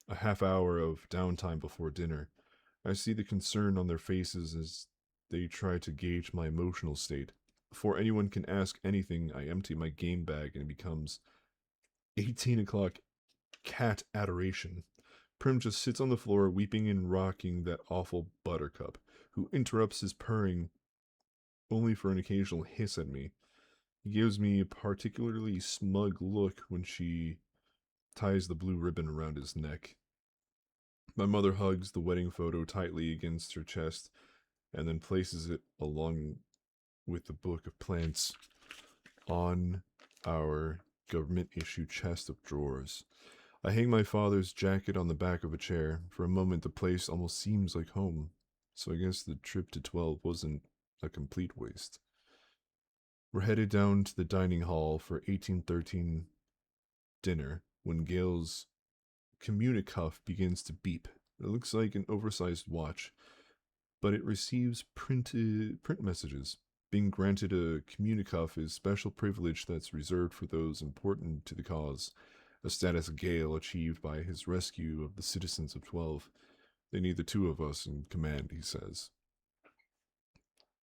A half hour of downtime before dinner. I see the concern on their faces as they try to gauge my emotional state. Before anyone can ask anything, I empty my game bag and it becomes 18 o'clock cat adoration. Prim just sits on the floor, weeping and rocking that awful Buttercup, who interrupts his purring only for an occasional hiss at me. He gives me a particularly smug look when she ties the blue ribbon around his neck. My mother hugs the wedding photo tightly against her chest and then places it along with the book of plants on our government-issued chest of drawers. I hang my father's jacket on the back of a chair. For a moment, the place almost seems like home. So I guess the trip to 12 wasn't a complete waste. We're headed down to the dining hall for 1813 dinner when Gale's communicuff begins to beep. It looks like an oversized watch, but it receives print messages. Being granted a communicuff is special privilege that's reserved for those important to the cause, a status Gale achieved by his rescue of the citizens of 12. They need the two of us in command, he says.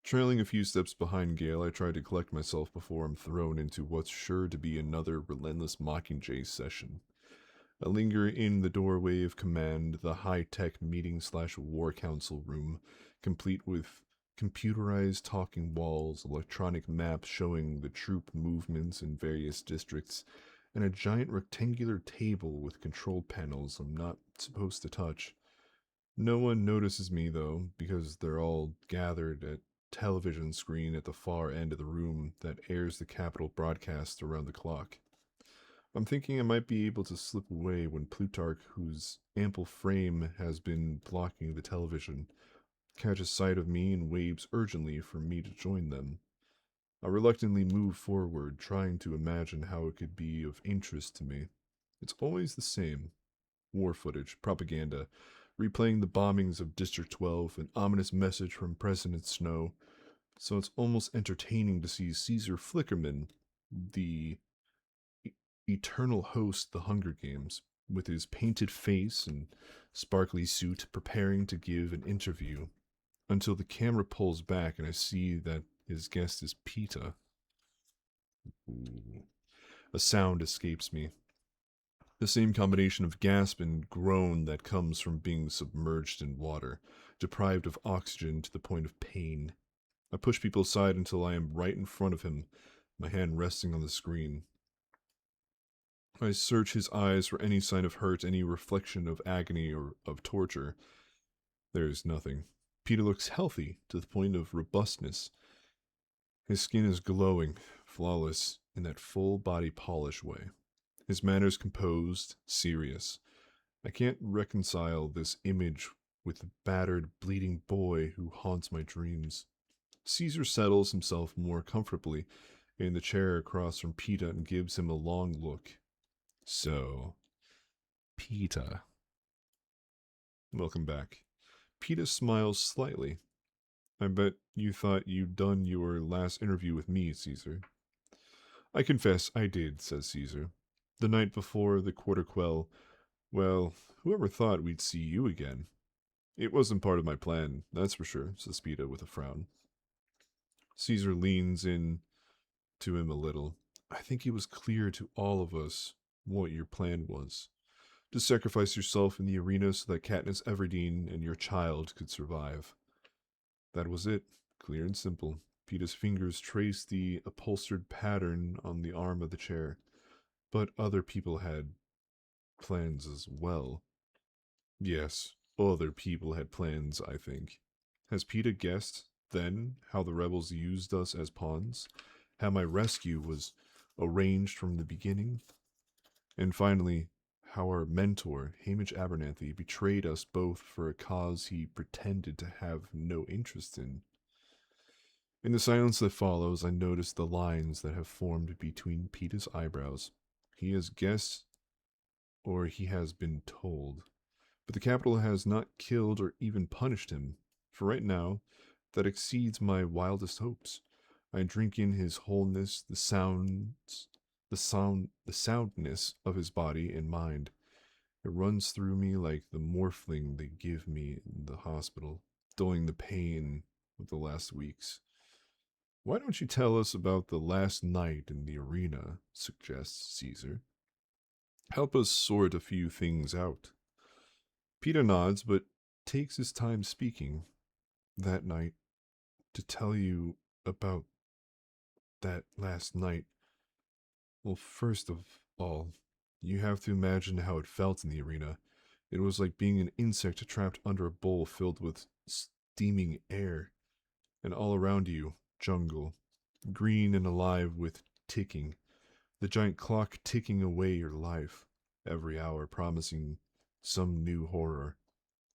Trailing a few steps behind Gale, I try to collect myself before I'm thrown into what's sure to be another relentless Mockingjay session. I linger in the doorway of command, the high-tech meeting/war council room, complete with computerized talking walls, electronic maps showing the troop movements in various districts, and a giant rectangular table with control panels I'm not supposed to touch. No one notices me, though, because they're all gathered at television screen at the far end of the room that airs the Capitol broadcast around the clock. I'm thinking I might be able to slip away when Plutarch, whose ample frame has been blocking the television, catches sight of me and waves urgently for me to join them. I reluctantly move forward, trying to imagine how it could be of interest to me. It's always the same. War footage, propaganda, replaying the bombings of District 12, an ominous message from President Snow. So it's almost entertaining to see Caesar Flickerman, the eternal host of the Hunger Games, with his painted face and sparkly suit, preparing to give an interview, until the camera pulls back and I see that his guest is Peeta. Ooh. A sound escapes me. The same combination of gasp and groan that comes from being submerged in water, deprived of oxygen to the point of pain. I push people aside until I am right in front of him, my hand resting on the screen. I search his eyes for any sign of hurt, any reflection of agony or of torture. There is nothing. Peter looks healthy to the point of robustness. His skin is glowing, flawless, in that full body polish way. His manners composed, serious. I can't reconcile this image with the battered, bleeding boy who haunts my dreams. Caesar settles himself more comfortably in the chair across from Peter and gives him a long look. So, Peter. Welcome back. Peter smiles slightly. I bet you thought you'd done your last interview with me, Caesar. I confess I did, says Caesar. The night before the quarter quell, well, whoever thought we'd see you again? It wasn't part of my plan, that's for sure, says Peter with a frown. Caesar leans in to him a little. I think it was clear to all of us what your plan was. To sacrifice yourself in the arena so that Katniss Everdeen and your child could survive. That was it, clear and simple. Peter's fingers traced the upholstered pattern on the arm of the chair. But other people had plans as well. Yes, other people had plans, I think. Has Peter guessed, then, how the rebels used us as pawns? How my rescue was arranged from the beginning? And finally, how our mentor, Hamish Abernathy, betrayed us both for a cause he pretended to have no interest in. In the silence that follows, I notice the lines that have formed between Peter's eyebrows. He has guessed, or he has been told. But the Capitol has not killed or even punished him. For right now, that exceeds my wildest hopes. I drink in his wholeness, the soundness of his body and mind. It runs through me like the morphling they give me in the hospital, dulling the pain of the last weeks. Why don't you tell us about the last night in the arena, suggests Caesar. Help us sort a few things out. Peter nods, but takes his time speaking. That night, to tell you about that last night. Well, first of all, you have to imagine how it felt in the arena. It was like being an insect trapped under a bowl filled with steaming air. And all around you, jungle, green and alive with ticking. The giant clock ticking away your life, every hour promising some new horror.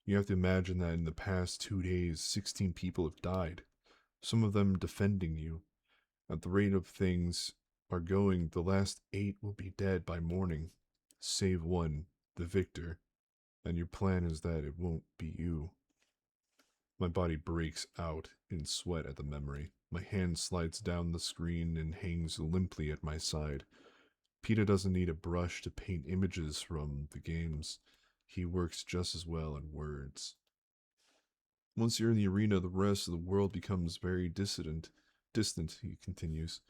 You have to imagine that in the past 2 days, 16 people have died, some of them defending you. At the rate of things are going, the last 8 will be dead by morning, save one, the victor, and your plan is that it won't be you. My body breaks out in sweat at the memory. My hand slides down the screen and hangs limply at my side. Peter doesn't need a brush to paint images from the games. He works just as well in words. Once you're in the arena, the rest of the world becomes very distant, he continues.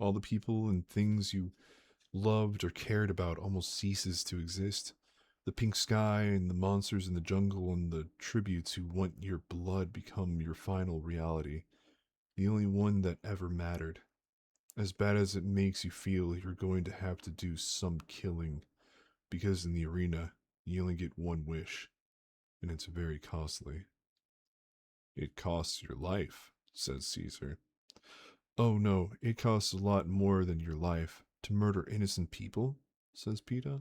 All the people and things you loved or cared about almost ceases to exist. The pink sky and the monsters in the jungle and the tributes who want your blood become your final reality. The only one that ever mattered. As bad as it makes you feel, you're going to have to do some killing. Because in the arena, you only get one wish. And it's very costly. It costs your life, says Caesar. Oh no, it costs a lot more than your life. To murder innocent people, says Peter.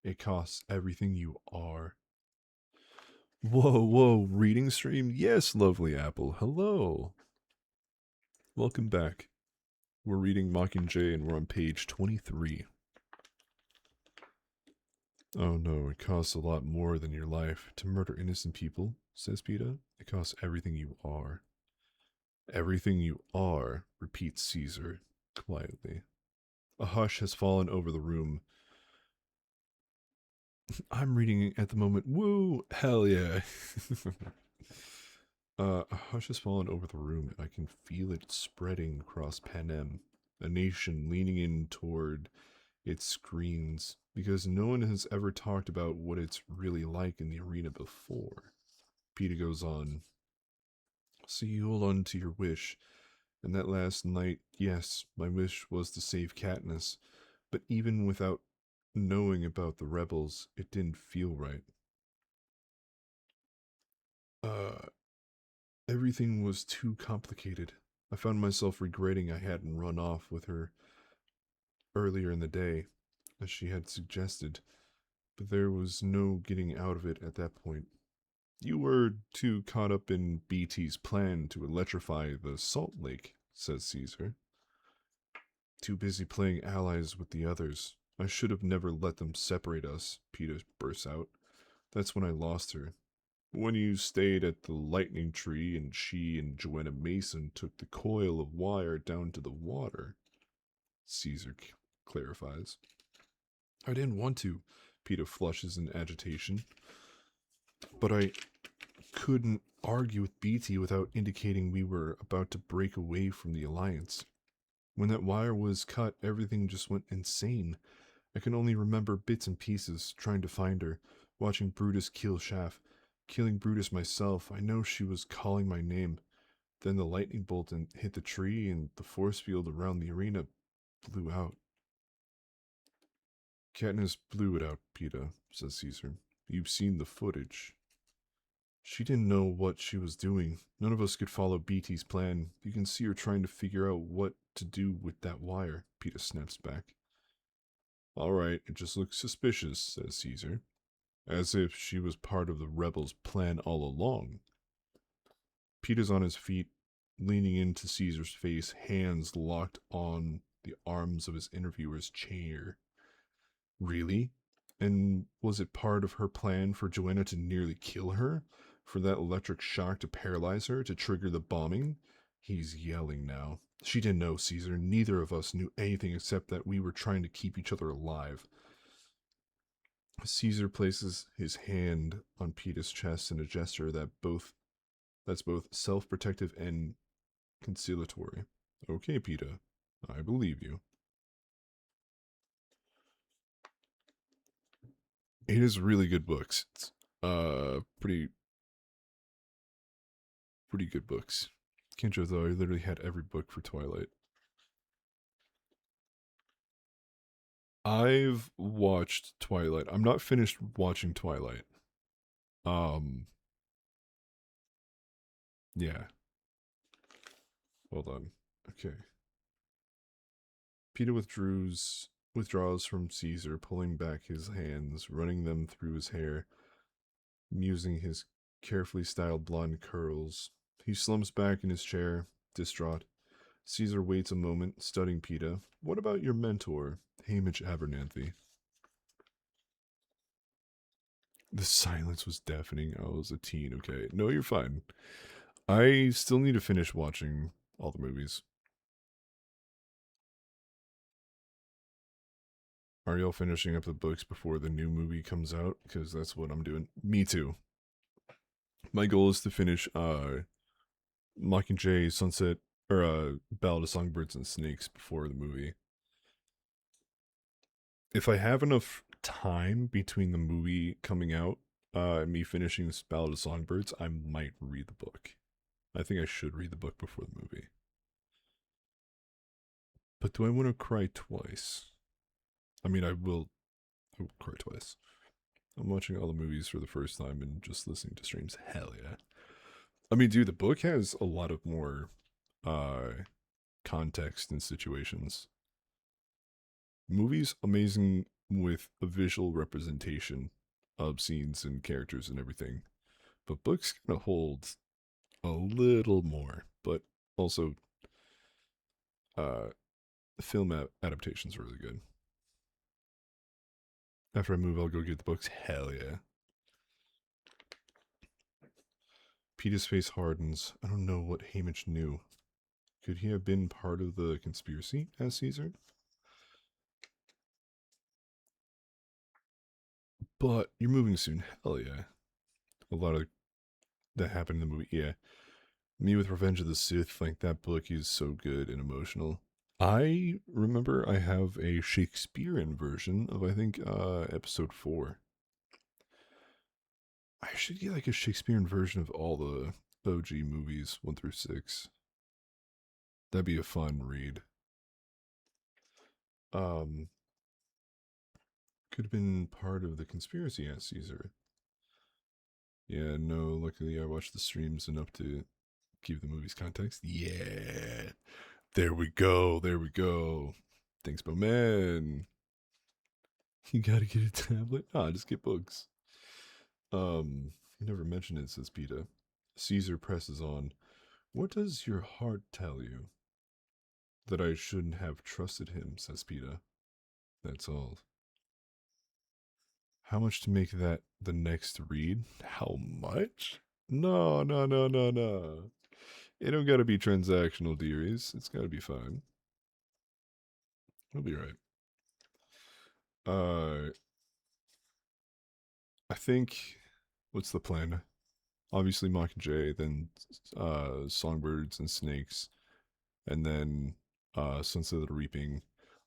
It costs everything you are. Whoa, reading stream? Yes, lovely Apple. Hello. Welcome back. We're reading Mockingjay and we're on page 23. Oh no, it costs a lot more than your life. To murder innocent people, says Peter. It costs everything you are. Everything you are, repeats Caesar, quietly. A hush has fallen over the room. I'm reading at the moment. Woo! Hell yeah! A hush has fallen over the room, and I can feel it spreading across Panem, a nation leaning in toward It screens, because no one has ever talked about what it's really like in the arena before. Peeta goes on, so you hold on to your wish, and that last night, yes, my wish was to save Katniss, but even without knowing about the rebels, it didn't feel right. Uh, Everything was too complicated. I found myself regretting I hadn't run off with her earlier in the day, as she had suggested, but there was no getting out of it at that point. You were too caught up in BT's plan to electrify the Salt Lake, says Caesar. Too busy playing allies with the others. I should have never let them separate us, Peeta bursts out. That's when I lost her. When you stayed at the lightning tree and she and Joanna Mason took the coil of wire down to the water, Caesar clarifies. I didn't want to, Peeta flushes in agitation. But I couldn't argue with BT without indicating we were about to break away from the Alliance. When that wire was cut, everything just went insane. I can only remember bits and pieces, trying to find her, watching Brutus kill Shaft, killing Brutus myself. I know she was calling my name. Then the lightning bolt hit the tree, and the force field around the arena blew out. Katniss blew it out, Peeta, says Caesar. You've seen the footage. She didn't know what she was doing. None of us could follow BT's plan. You can see her trying to figure out what to do with that wire, Peeta snaps back. All right, it just looks suspicious, says Caesar. As if she was part of the rebels' plan all along. Peeta's on his feet, leaning into Caesar's face, hands locked on the arms of his interviewer's chair. Really? And was it part of her plan for Joanna to nearly kill her? For that electric shock to paralyze her, to trigger the bombing? He's yelling now. She didn't know, Caesar. Neither of us knew anything except that we were trying to keep each other alive. Caesar places his hand on Peeta's chest in a gesture that's both self-protective and conciliatory. Okay, Peeta, I believe you. It is really good books. It's pretty good books. Kinjo, though, I literally had every book for Twilight. I've watched Twilight. I'm not finished watching Twilight. Um, yeah. Hold on. Okay. Peeta withdraws from Caesar, pulling back his hands, running them through his hair, musing his carefully styled blonde curls. He slumps back in his chair, distraught. Caesar waits a moment, studying Peeta. What about your mentor, Hamish Abernathy? The silence was deafening. I was a teen, okay. No, you're fine. I still need to finish watching all the movies. Are y'all finishing up the books before the new movie comes out? Because that's what I'm doing. Me too. My goal is to finish Mockingjay, Sunset, or Ballad of Songbirds and Snakes before the movie. If I have enough time between the movie coming out and me finishing this Ballad of Songbirds, I might read the book. I think I should read the book before the movie. But do I want to cry twice? I mean, I will cry twice. I'm watching all the movies for the first time and just listening to streams. Hell yeah. I mean, dude, the book has a lot of more context and situations. Movies amazing with a visual representation of scenes and characters and everything. But books kind of hold a little more, but also film adaptations are really good. After I move, I'll go get the books. Hell yeah. Peeta's face hardens. I don't know what Hamish knew. Could he have been part of the conspiracy? Asked Caesar. But you're moving soon. Hell yeah. A lot of that happened in the movie. Yeah. Me with Revenge of the Sith, like that book is so good and emotional. I remember I have a Shakespearean version of, I think, episode 4. I should get like a Shakespearean version of all the OG movies 1 through 6. That'd be a fun read. Um, could have been part of the conspiracy, asked Caesar. Yeah, no, luckily I watched the streams enough to give the movies context. Yeah. There we go. There we go. Thanks, man. You gotta get a tablet? Ah, just get books. You never mentioned it, says PETA. Caesar presses on. What does your heart tell you? That I shouldn't have trusted him, says PETA. That's all. How much to make that the next read? How much? No, no, no, no, no. It don't gotta be transactional, dearies. It's gotta be fine. We'll be right. I think, what's the plan? Obviously Mockingjay, then Songbirds and Snakes, and then Sunset of the Reaping.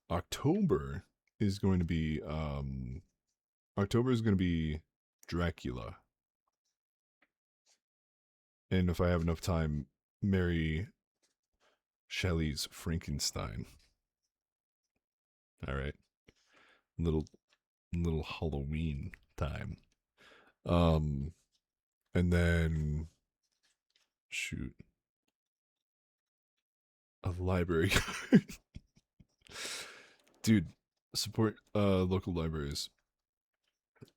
October is going to be Dracula. And if I have enough time, Mary Shelley's Frankenstein. All right. Little Halloween time. Um and then shoot. A library card. Dude, support local libraries.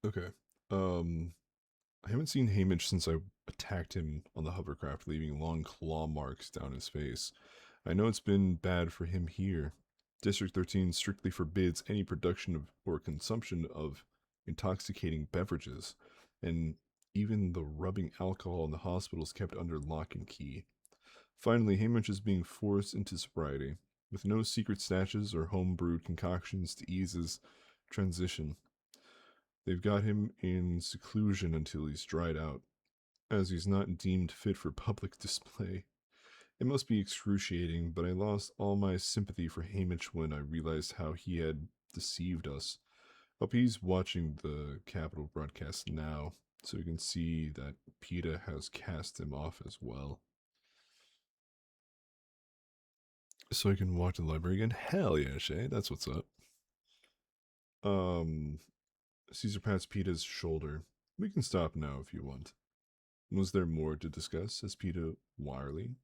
Okay. I haven't seen Hamish since I attacked him on the hovercraft, leaving long claw marks down his face. I know it's been bad for him here. District 13 strictly forbids any production of or consumption of intoxicating beverages, and even the rubbing alcohol in the hospital is kept under lock and key. Finally, Hamish is being forced into sobriety, with no secret stashes or home-brewed concoctions to ease his transition. They've got him in seclusion until he's dried out, as he's not deemed fit for public display. It must be excruciating, but I lost all my sympathy for Hamish when I realized how he had deceived us. Hope he's watching the Capitol broadcast now, so he can see that PETA has cast him off as well. So I can walk to the library again? Hell yeah, Shay, that's what's up. Caesar pats PETA's shoulder. We can stop now if you want. Was there more to discuss? Says PETA wirily.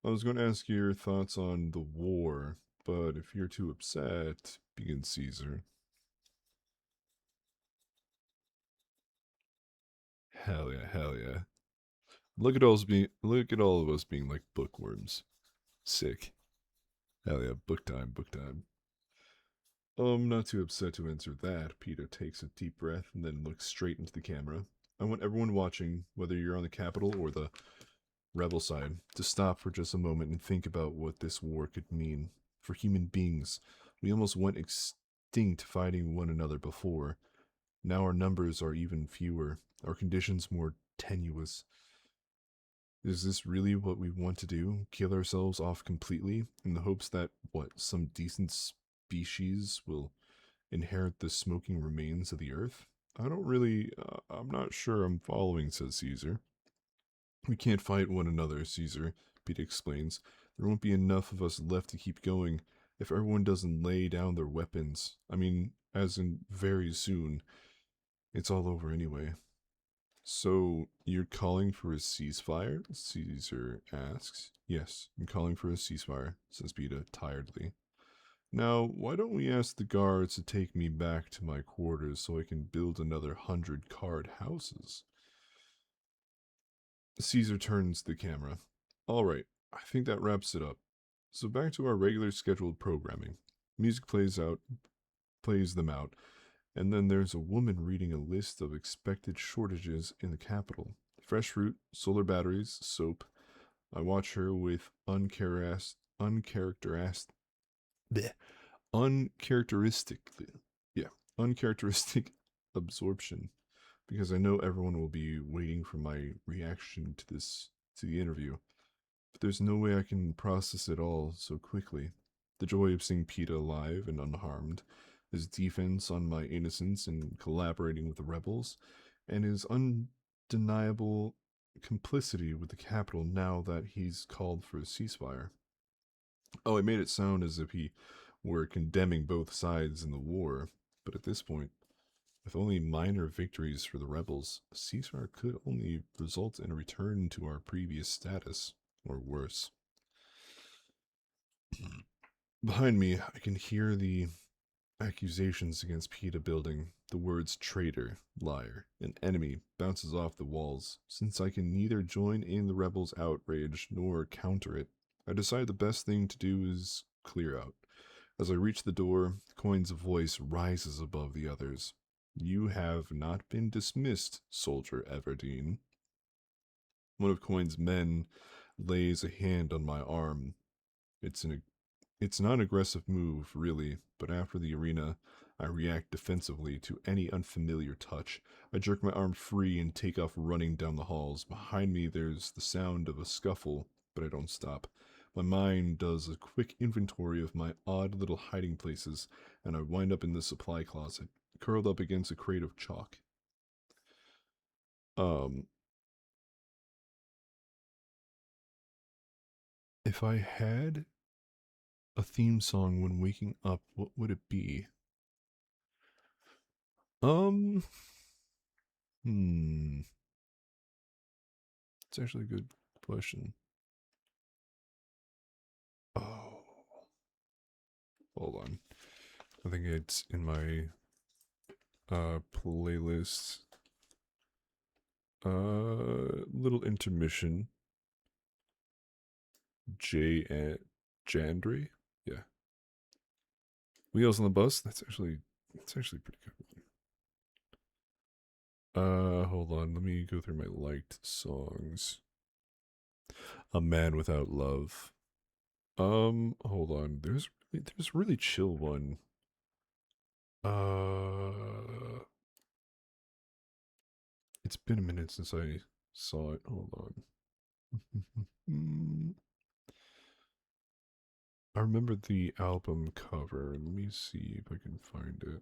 I was going to ask your thoughts on the war, but if you're too upset, begins Caesar. Hell yeah, hell yeah. Look at all of us being like bookworms. Sick. Hell yeah, book time, book time. I'm not too upset to answer that. PETA takes a deep breath and then looks straight into the camera. I want everyone watching, whether you're on the Capitol or the rebel side, to stop for just a moment and think about what this war could mean for human beings. We almost went extinct fighting one another before. Now our numbers are even fewer, our conditions more tenuous. Is this really what we want to do? Kill ourselves off completely in the hopes that, some decent species will inherit the smoking remains of the earth? I'm not sure I'm following, says Caesar. We can't fight one another, Caesar, Pete explains. There won't be enough of us left to keep going if everyone doesn't lay down their weapons. I mean, as in very soon. It's all over anyway. So, you're calling for a ceasefire? Caesar asks. Yes, I'm calling for a ceasefire, says PETA tiredly. Now, why don't we ask the guards to take me back to my quarters so I can build another 100 card houses? Caesar turns the camera. Alright, I think that wraps it up. So back to our regular scheduled programming. Music plays them out, and then there's a woman reading a list of expected shortages in the capital. Fresh fruit, solar batteries, soap. I watch her with bleh, uncharacteristically, yeah, uncharacteristic absorption, because I know everyone will be waiting for my reaction to the interview. But there's no way I can process it all so quickly. The joy of seeing Peta alive and unharmed, his defense on my innocence and collaborating with the rebels, and his undeniable complicity with the capital now that he's called for a ceasefire. Oh, it made it sound as if he were condemning both sides in the war, but at this point, with only minor victories for the rebels, a ceasefire could only result in a return to our previous status, or worse. Behind me, I can hear the accusations against Peta building. The words traitor, liar, and enemy bounces off the walls. Since I can neither join in the rebels' outrage nor counter it, I decide the best thing to do is clear out. As I reach the door, Coin's voice rises above the others. You have not been dismissed, Soldier Everdeen. One of Coin's men lays a hand on my arm. It's not an aggressive move, really, but after the arena, I react defensively to any unfamiliar touch. I jerk my arm free and take off running down the halls. Behind me, there's the sound of a scuffle, but I don't stop. My mind does a quick inventory of my odd little hiding places, and I wind up in the supply closet, curled up against a crate of chalk. Um, if I had a theme song when waking up, what would it be? Um, hmm. It's actually a good question. Oh, hold on. I think it's in my playlist. Little intermission. Jandry? Yeah. Wheels on the Bus? That's actually pretty good. Hold on. Let me go through my liked songs. A Man Without Love. Hold on. There's a really chill one. It's been a minute since I saw it. Hold on. I remember the album cover. Let me see if I can find it.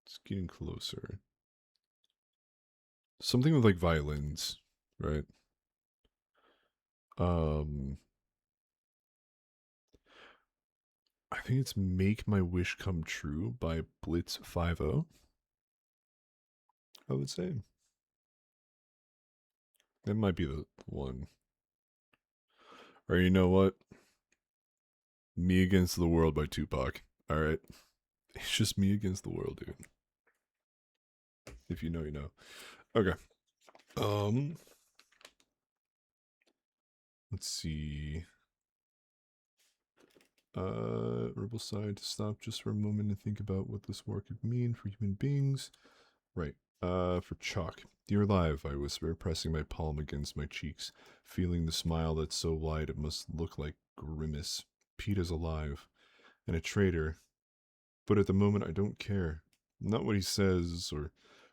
It's getting closer. Something with like violins, right? Um, I think it's Make My Wish Come True by Blitz 50, I would say. That might be the one. Or you know what? Me Against the World by Tupac. Alright. It's just me against the world, dude. If you know, you know. Okay. Um, let's see. Rebel side to stop just for a moment and think about what this war could mean for human beings. Right. For Chalk. You're alive, I whisper, pressing my palm against my cheeks, feeling the smile that's so wide it must look like grimace. Peter's alive, and a traitor. But at the moment, I don't care. Not what he says or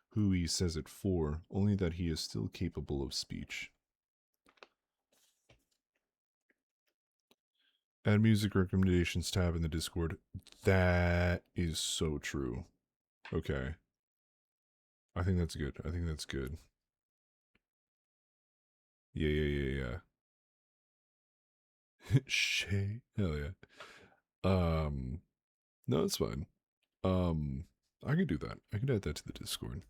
who he says it for, only that he is still capable of speech. Add music recommendations tab in the Discord. That is so true. Okay. I think that's good. I think that's good. Yeah. Shay. Hell yeah. No, it's fine. I can do that. I can add that to the Discord.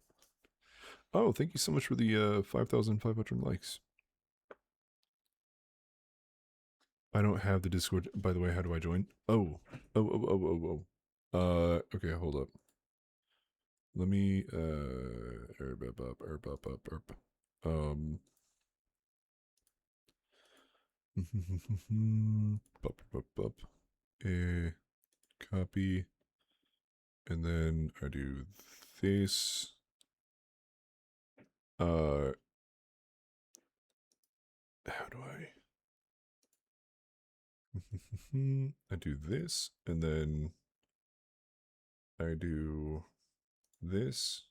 Oh, thank you so much for the 5,500 likes. I don't have the Discord. By the way, how do I join? Oh. Okay, hold up. Let me, um, copy, and then I do this, how do I do this, and then I do this,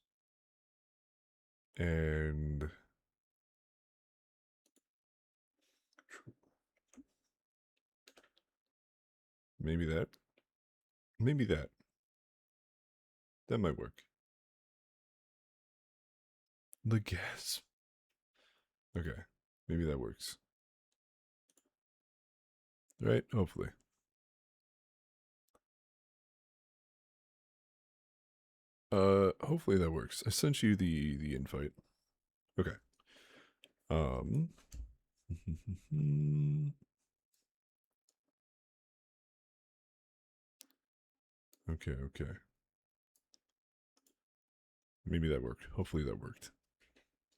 and Maybe that. Maybe that. That might work. The gas. Okay. Maybe that works. Right? Hopefully. Hopefully that works. I sent you the invite. Okay. Um Okay, okay. Maybe that worked. Hopefully that worked.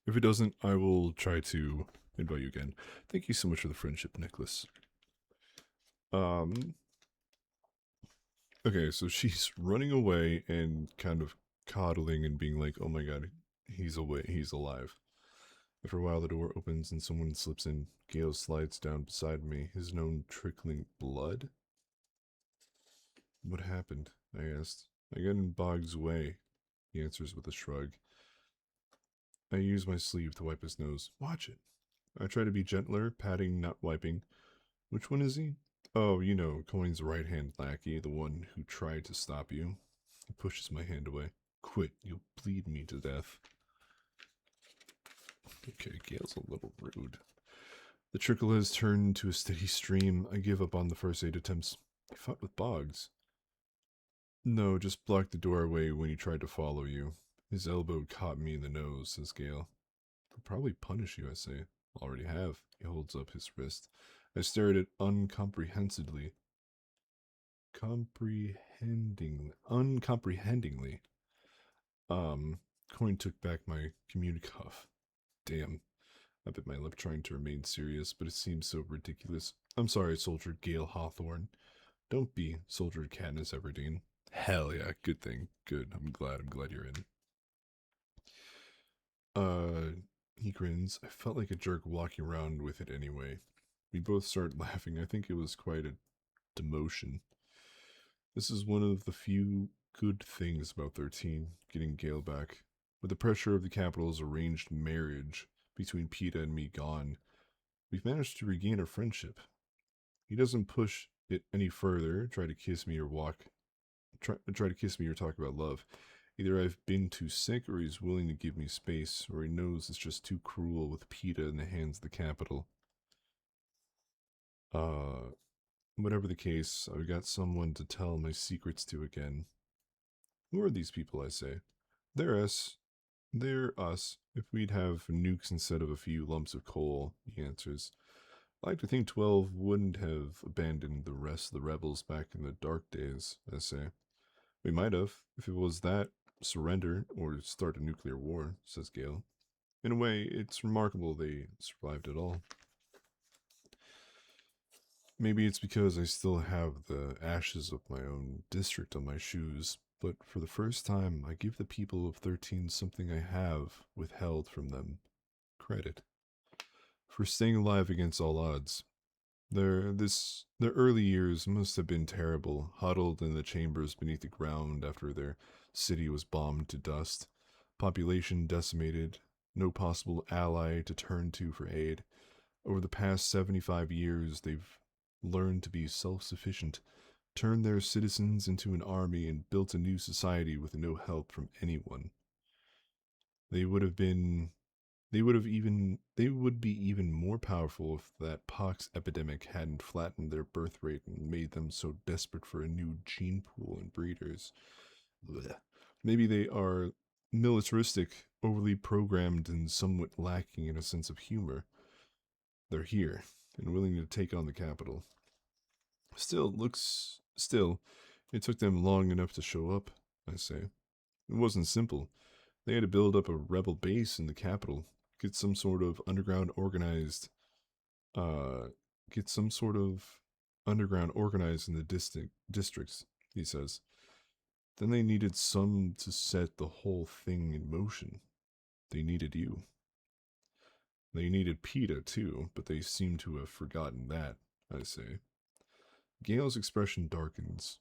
If it doesn't, I will try to invite you again. Thank you so much for the friendship, Nicholas. Okay, so she's running away and kind of coddling and being like, "Oh my god, he's away, he's alive." After a while, the door opens and someone slips in. Gale slides down beside me, his nose trickling blood. What happened? I asked. I got in Boggs' way, he answers with a shrug. I use my sleeve to wipe his nose. Watch it. I try to be gentler, patting, not wiping. Which one is he? Oh, you know, Coin's right-hand lackey, the one who tried to stop you. He pushes my hand away. Quit, you'll bleed me to death. Okay, Gale's a little rude. The trickle has turned to a steady stream. I give up on the first aid attempts. I fought with Boggs. No, just blocked the doorway when he tried to follow you. His elbow caught me in the nose, says Gale. He'll probably punish you, I say. Already have. He holds up his wrist. I stare at it uncomprehensively. Uncomprehendingly. Coin took back my communicuff. Damn. I bit my lip trying to remain serious, but it seemed so ridiculous. I'm sorry, Soldier Gale Hawthorne. Don't be, Soldier Katniss Everdeen. Hell yeah, good thing. Good. I'm glad you're in. He grins. I felt like a jerk walking around with it anyway. We both start laughing. I think it was quite a demotion. This is one of the few good things about 13, getting Gale back. With the pressure of the capital's arranged marriage between Peta and me gone, we've managed to regain our friendship. He doesn't push it any further, try to kiss me or talk about love. Either I've been too sick or he's willing to give me space, or he knows it's just too cruel with Peta in the hands of the capital. Whatever the case, I've got someone to tell my secrets to again. Who are these people, I say? They're us. They're us. If we'd have nukes instead of a few lumps of coal, he answers. I like to think 12 wouldn't have abandoned the rest of the rebels back in the dark days, I say. We might have, if it was that, surrender or start a nuclear war, says Gale. In a way, it's remarkable they survived at all. Maybe it's because I still have the ashes of my own district on my shoes, but for the first time, I give the people of 13 something I have withheld from them. Credit. For staying alive against all odds. Their early years must have been terrible, huddled in the chambers beneath the ground after their city was bombed to dust, population decimated, no possible ally to turn to for aid. Over the past 75 years, they've learned to be self-sufficient, turned their citizens into an army, and built a new society with no help from anyone. They would be even more powerful if that pox epidemic hadn't flattened their birth rate and made them so desperate for a new gene pool and breeders. Blech. Maybe they are militaristic, overly programmed, and somewhat lacking in a sense of humor. They're here and willing to take on the capital. Still, it took them long enough to show up, I say. It wasn't simple. They had to build up a rebel base in the capital, get some sort of underground organized in the districts, he says. Then they needed some to set the whole thing in motion. They needed you. They needed Peta too, but they seem to have forgotten that, I say. Gale's expression darkens.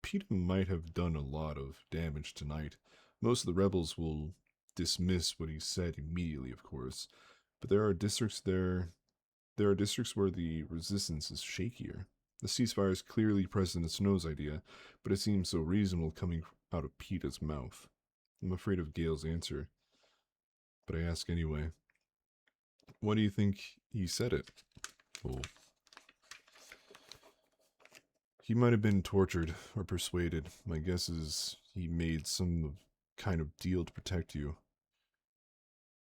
Peta might have done a lot of damage tonight. Most of the rebels will dismiss what he said immediately, of course, but there are districts where the resistance is shakier. The ceasefire is clearly President Snow's idea, but it seems so reasonable coming out of Peeta's mouth. I'm afraid of Gale's answer, but I ask anyway. Why do you think he said it? Well, he might have been tortured or persuaded. My guess is he made some kind of deal to protect you.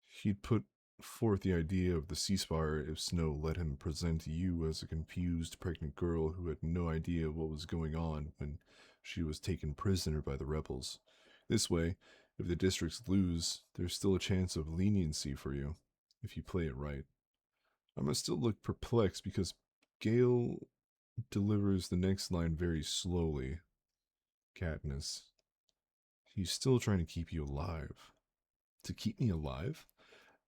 He'd put forth the idea of the ceasefire if Snow let him present you as a confused pregnant girl who had no idea what was going on when she was taken prisoner by the rebels. This way, if the districts lose, there's still a chance of leniency for you, if you play it right. I must still look perplexed because Gale delivers the next line very slowly. Katniss, he's still trying to keep you alive. To keep me alive?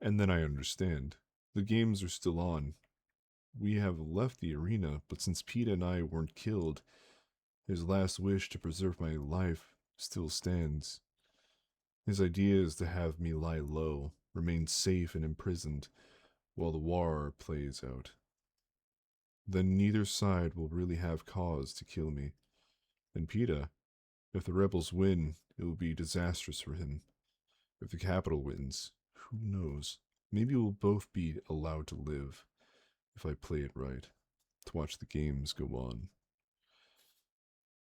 And then I understand. The games are still on. We have left the arena, but since Peeta and I weren't killed, his last wish to preserve my life still stands. His idea is to have me lie low, remain safe and imprisoned, while the war plays out. Then neither side will really have cause to kill me. And Peeta, if the rebels win, it will be disastrous for him. If the capital wins, who knows? Maybe we'll both be allowed to live, if I play it right, to watch the games go on.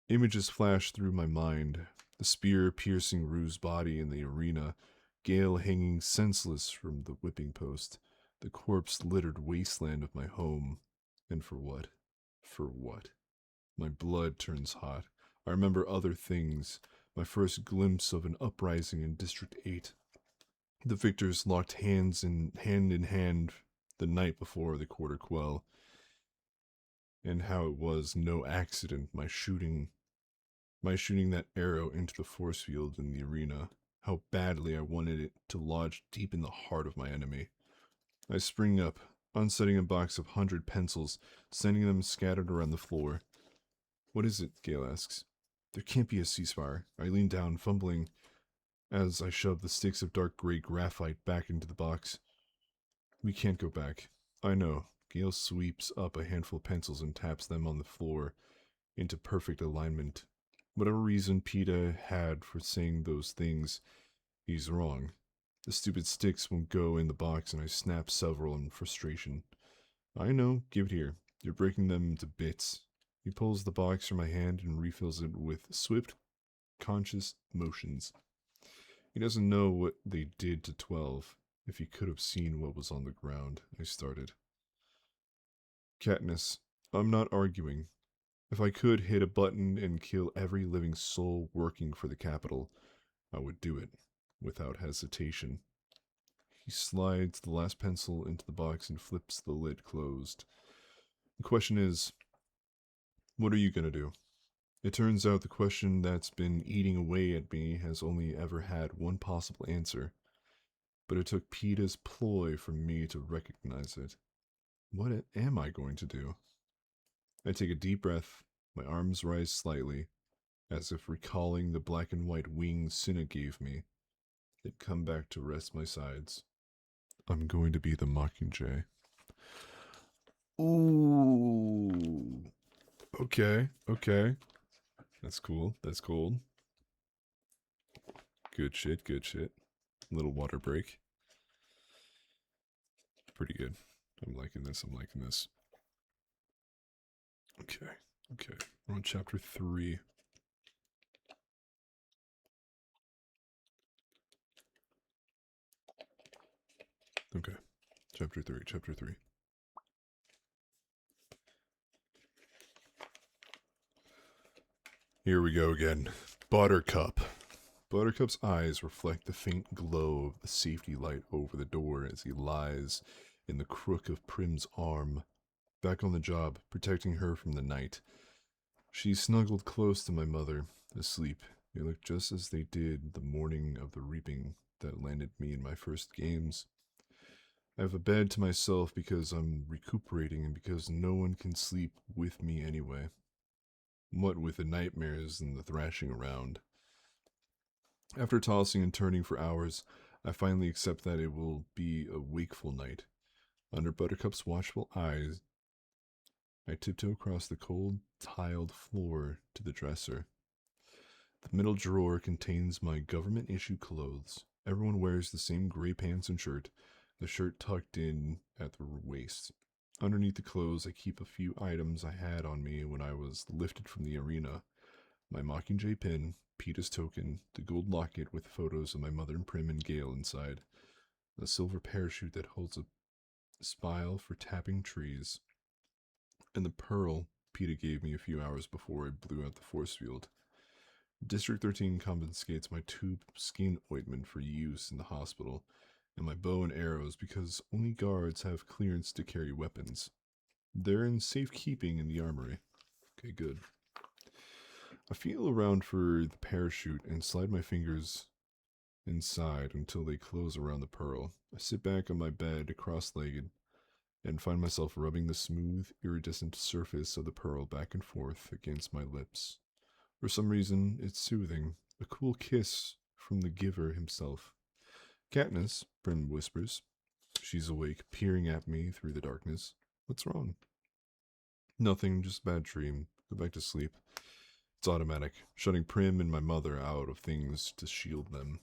Images flash through my mind, the spear piercing Rue's body in the arena, Gale hanging senseless from the whipping post, the corpse-littered wasteland of my home. And for what? For what? My blood turns hot. I remember other things, my first glimpse of an uprising in District 8. The victors locked hands in hand the night before the Quarter Quell, and how it was no accident my shooting that arrow into the force field in the arena, how badly I wanted it to lodge deep in the heart of my enemy. I spring up, unsetting a box of 100 pencils, sending them scattered around the floor. What is it? Gale asks. There can't be a ceasefire. I lean down, fumbling as I shove the sticks of dark gray graphite back into the box. We can't go back. I know. Gale sweeps up a handful of pencils and taps them on the floor into perfect alignment. Whatever reason Peeta had for saying those things, he's wrong. The stupid sticks won't go in the box and I snap several in frustration. I know, give it here. You're breaking them to bits. He pulls the box from my hand and refills it with swift, conscious motions. He doesn't know what they did to 12. If he could have seen what was on the ground, I started. Katniss, I'm not arguing. If I could hit a button and kill every living soul working for the Capitol, I would do it, without hesitation. He slides the last pencil into the box and flips the lid closed. The question is, what are you going to do? It turns out the question that's been eating away at me has only ever had one possible answer, but it took Peeta's ploy for me to recognize it. What am I going to do? I take a deep breath, my arms rise slightly, as if recalling the black and white wings Cinna gave me. Then come back to rest my sides. I'm going to be the Mockingjay. Ooh. Okay. That's cool. That's cold. Good shit. Little water break. Pretty good. I'm liking this. Okay. We're on chapter 3. Okay. Chapter 3. Here we go again. Buttercup. Buttercup's eyes reflect the faint glow of the safety light over the door as he lies in the crook of Prim's arm, back on the job, protecting her from the night. She's snuggled close to my mother, asleep. They look just as they did the morning of the reaping that landed me in my first games. I have a bed to myself because I'm recuperating and because no one can sleep with me anyway. What with the nightmares and the thrashing around. After tossing and turning for hours, I finally accept that it will be a wakeful night. Under Buttercup's watchful eyes, I tiptoe across the cold, tiled floor to the dresser. The middle drawer contains my government issue clothes. Everyone wears the same gray pants and shirt, the shirt tucked in at the waist. Underneath the clothes, I keep a few items I had on me when I was lifted from the arena: my Mockingjay pin, PETA's token, the gold locket with photos of my mother and Prim and Gale inside, a silver parachute that holds a spile for tapping trees, and the pearl PETA gave me a few hours before I blew out the force field. District 13 confiscates my tube skin ointment for use in the hospital, and my bow and arrows because only guards have clearance to carry weapons. They're in safekeeping in the armory. Okay, good. I feel around for the parachute and slide my fingers inside until they close around the pearl. I sit back on my bed, cross-legged, and find myself rubbing the smooth, iridescent surface of the pearl back and forth against my lips. For some reason, it's soothing, a cool kiss from the giver himself. Katniss, Prim whispers. She's awake, peering at me through the darkness. What's wrong? Nothing, just a bad dream. Go back to sleep. It's automatic, shutting Prim and my mother out of things to shield them.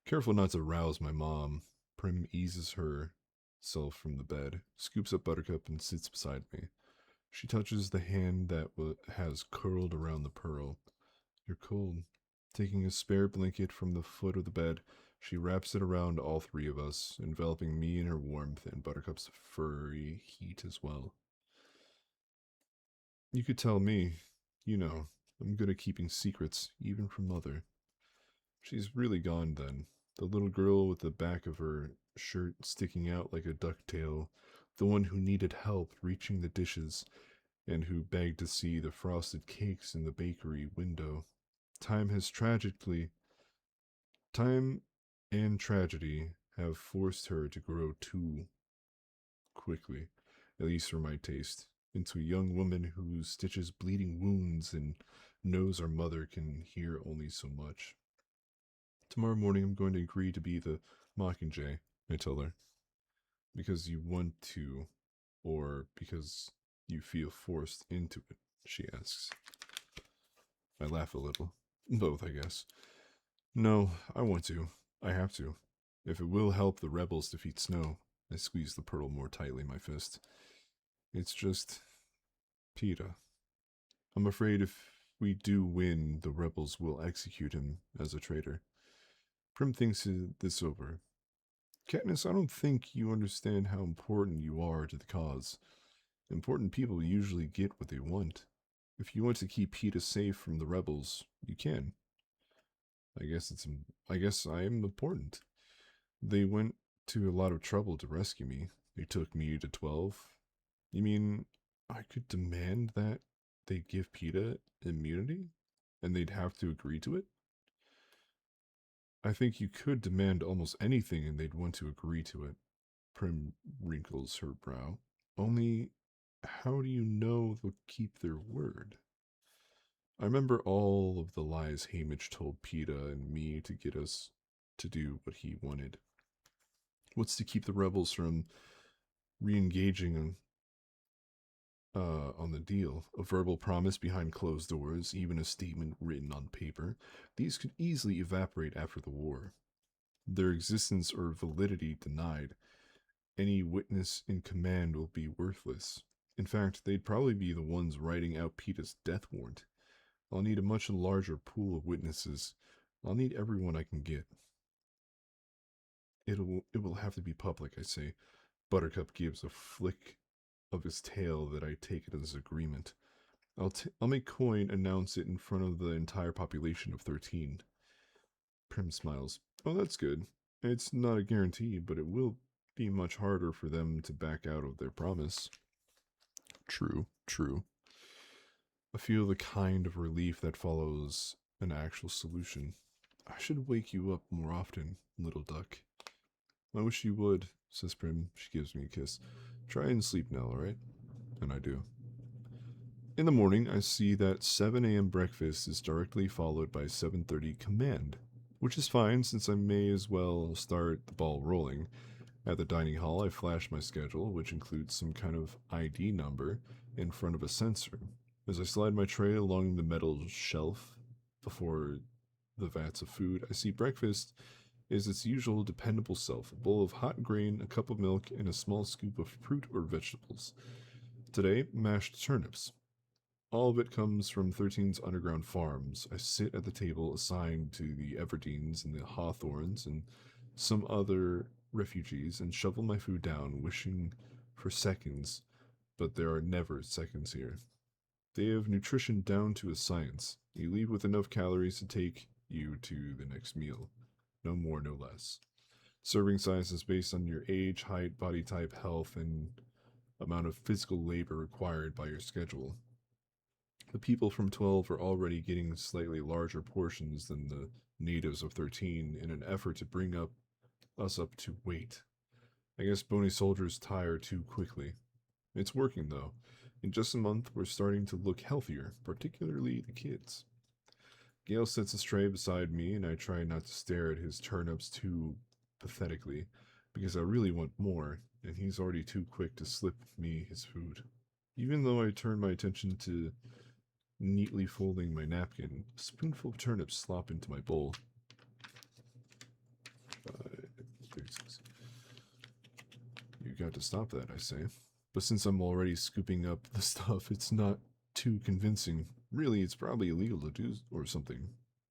Careful not to rouse my mom, Prim eases herself from the bed, scoops up Buttercup, and sits beside me. She touches the hand that has curled around the pearl. You're cold. Taking a spare blanket from the foot of the bed, she wraps it around all three of us, enveloping me in her warmth and Buttercup's furry heat as well. You could tell me. You know, I'm good at keeping secrets, even from Mother. She's really gone then. The little girl with the back of her shirt sticking out like a ducktail, the one who needed help reaching the dishes, and who begged to see the frosted cakes in the bakery window. Time and tragedy have forced her to grow too quickly, at least for my taste, into a young woman who stitches bleeding wounds and knows our mother can hear only so much. Tomorrow morning I'm going to agree to be the Mockingjay, I tell her. Because you want to, or because you feel forced into it, she asks. I laugh a little. Both, I guess. No, I want to. I have to. If it will help the rebels defeat Snow. I squeeze the pearl more tightly in my fist. It's just PETA. I'm afraid if we do win, the rebels will execute him as a traitor. Prim thinks this over. Katniss, I don't think you understand how important you are to the cause. Important people usually get what they want. If you want to keep PETA safe from the rebels, you can. I guess I am important. They went to a lot of trouble to rescue me. They took me to 12. You mean I could demand that they give PETA immunity? And they'd have to agree to it? I think you could demand almost anything and they'd want to agree to it. Prim wrinkles her brow. Only, how do you know they'll keep their word? I remember all of the lies Haymitch told PETA and me to get us to do what he wanted. What's to keep the rebels from re-engaging on the deal? A verbal promise behind closed doors, even a statement written on paper. These could easily evaporate after the war. Their existence or validity denied. Any witness in command will be worthless. In fact, they'd probably be the ones writing out PETA's death warrant. I'll need a much larger pool of witnesses. I'll need everyone I can get. It will have to be public, I say. Buttercup gives a flick of his tail that I take it as agreement. I'll make Coin announce it in front of the entire population of 13. Prim smiles. Oh, that's good. It's not a guarantee, but it will be much harder for them to back out of their promise. True, true. I feel the kind of relief that follows an actual solution. I should wake you up more often, little duck. I wish you would, says Prim. She gives me a kiss. Try and sleep now, alright? And I do. In the morning, I see that 7 a.m. breakfast is directly followed by 7:30 command, which is fine since I may as well start the ball rolling. At the dining hall, I flash my schedule, which includes some kind of ID number, in front of a sensor. As I slide my tray along the metal shelf before the vats of food, I see breakfast is its usual dependable self: a bowl of hot grain, a cup of milk, and a small scoop of fruit or vegetables. Today, mashed turnips. All of it comes from 13's underground farms. I sit at the table assigned to the Everdeens and the Hawthorns and some other refugees and shovel my food down, wishing for seconds, but there are never seconds here. They have nutrition down to a science. You leave with enough calories to take you to the next meal. No more, no less. Serving size is based on your age, height, body type, health, and amount of physical labor required by your schedule. The people from 12 are already getting slightly larger portions than the natives of 13 in an effort to bring us up to weight. I guess bony soldiers tire too quickly. It's working though. In just a month, we're starting to look healthier, particularly the kids. Gale sets his tray beside me, and I try not to stare at his turnips too pathetically, because I really want more, and he's already too quick to slip me his food. Even though I turn my attention to neatly folding my napkin, a spoonful of turnips slop into my bowl. 36. You got to stop that, I say. But since I'm already scooping up the stuff, it's not too convincing. Really, it's probably illegal to do or something.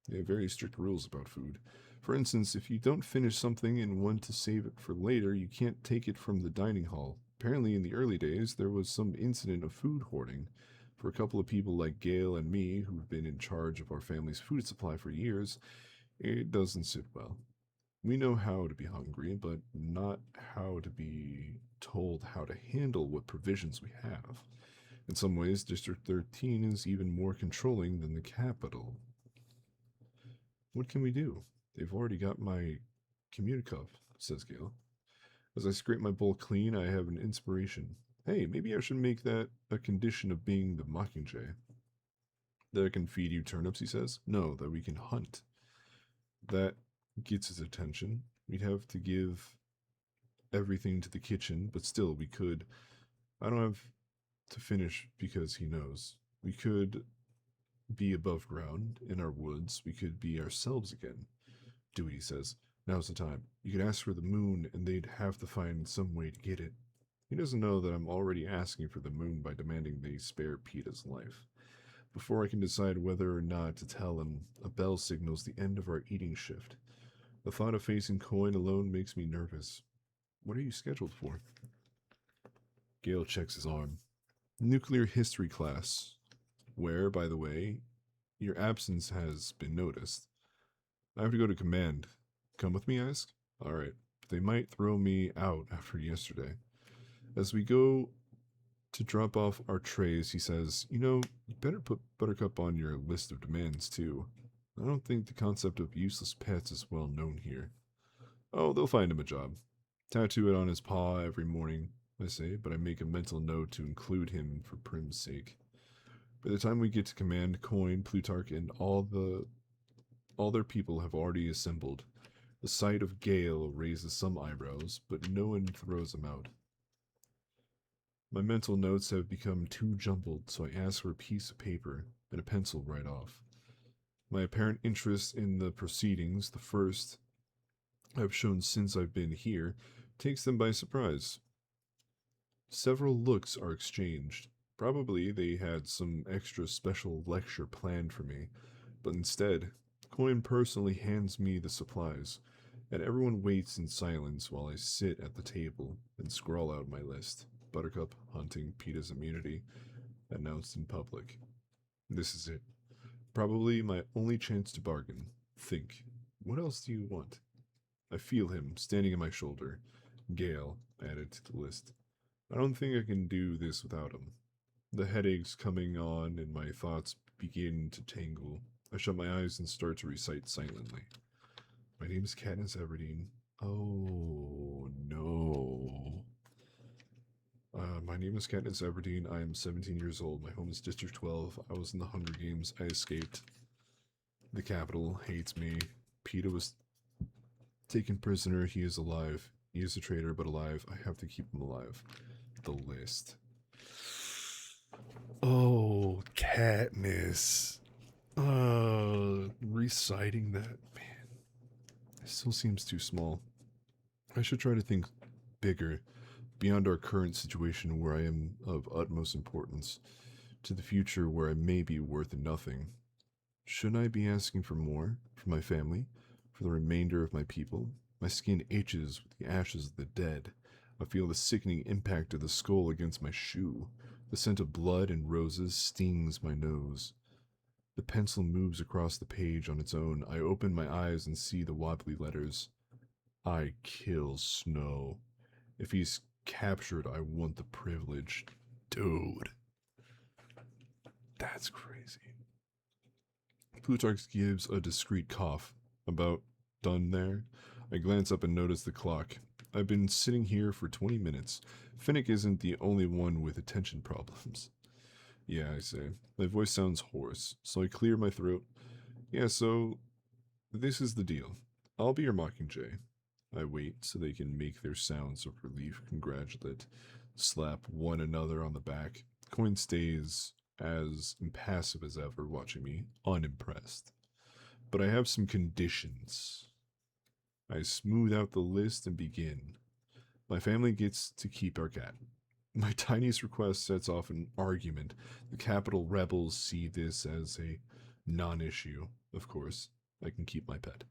They have very strict rules about food. For instance, if you don't finish something and want to save it for later, you can't take it from the dining hall. Apparently, in the early days, there was some incident of food hoarding. For a couple of people like Gale and me, who've been in charge of our family's food supply for years, it doesn't sit well. We know how to be hungry, but not how to be told how to handle what provisions we have. In some ways, District 13 is even more controlling than the capital. What can we do? They've already got my communicov, says Gale. As I scrape my bowl clean, I have an inspiration. Hey, maybe I should make that a condition of being the Mockingjay. That I can feed you turnips, he says. No, that we can hunt. That gets his attention. We'd have to give everything to the kitchen, but still, we could. I don't have to finish because he knows. We could be above ground in our woods. We could be ourselves again. Do what he says. Now's the time. You could ask for the moon, and they'd have to find some way to get it. He doesn't know that I'm already asking for the moon by demanding they spare Peta's life. Before I can decide whether or not to tell him, a bell signals the end of our eating shift. The thought of facing Coin alone makes me nervous. What are you scheduled for? Gale checks his arm. Nuclear history class, where, by the way, your absence has been noticed. I have to go to command. Come with me, I ask? Alright, they might throw me out after yesterday. As we go to drop off our trays, he says, you better put Buttercup on your list of demands, too. I don't think the concept of useless pets is well known here. Oh, they'll find him a job. Tattoo it on his paw every morning, I say, but I make a mental note to include him for Prim's sake. By the time we get to command, Coin, Plutarch, and all their people have already assembled. The sight of Gale raises some eyebrows, but no one throws them out. My mental notes have become too jumbled, so I ask for a piece of paper and a pencil right off. My apparent interest in the proceedings, the first I've shown since I've been here, takes them by surprise. Several looks are exchanged. Probably they had some extra special lecture planned for me, but instead, Coin personally hands me the supplies, and everyone waits in silence while I sit at the table and scrawl out my list. Buttercup hunting Peta's immunity, announced in public. This is it. Probably my only chance to bargain. Think, what else do you want? I feel him standing on my shoulder. Gale added to the list. I don't think I can do this without him. The headaches coming on and my thoughts begin to tangle. I shut my eyes and start to recite silently. My name is Katniss Everdeen. Oh, no. My name is Katniss Everdeen. I am 17 years old. My home is District 12. I was in the Hunger Games. I escaped. The Capitol hates me. Peta was taken prisoner. He is alive. He is a traitor, but alive. I have to keep him alive. The list. Oh, Katniss. Reciting that, man, it still seems too small. I should try to think bigger, beyond our current situation where I am of utmost importance, to the future where I may be worth nothing. Shouldn't I be asking for more? For my family? For the remainder of my people? My skin itches with the ashes of the dead. I feel the sickening impact of the skull against my shoe. The scent of blood and roses stings my nose. The pencil moves across the page on its own. I open my eyes and see the wobbly letters. I kill Snow. If he's captured, I want the privilege. Dude. That's crazy. Plutarch gives a discreet cough. About done there? I glance up and notice the clock. I've been sitting here for 20 minutes. Finnick isn't the only one with attention problems. Yeah, I say. My voice sounds hoarse, so I clear my throat. Yeah, so this is the deal. I'll be your Mockingjay. I wait so they can make their sounds of relief, congratulate, slap one another on the back. Coin stays as impassive as ever, watching me, unimpressed. But I have some conditions. I smooth out the list and begin. My family gets to keep our cat. My tiniest request sets off an argument. The capital rebels see this as a non issue. Of course, I can keep my pet.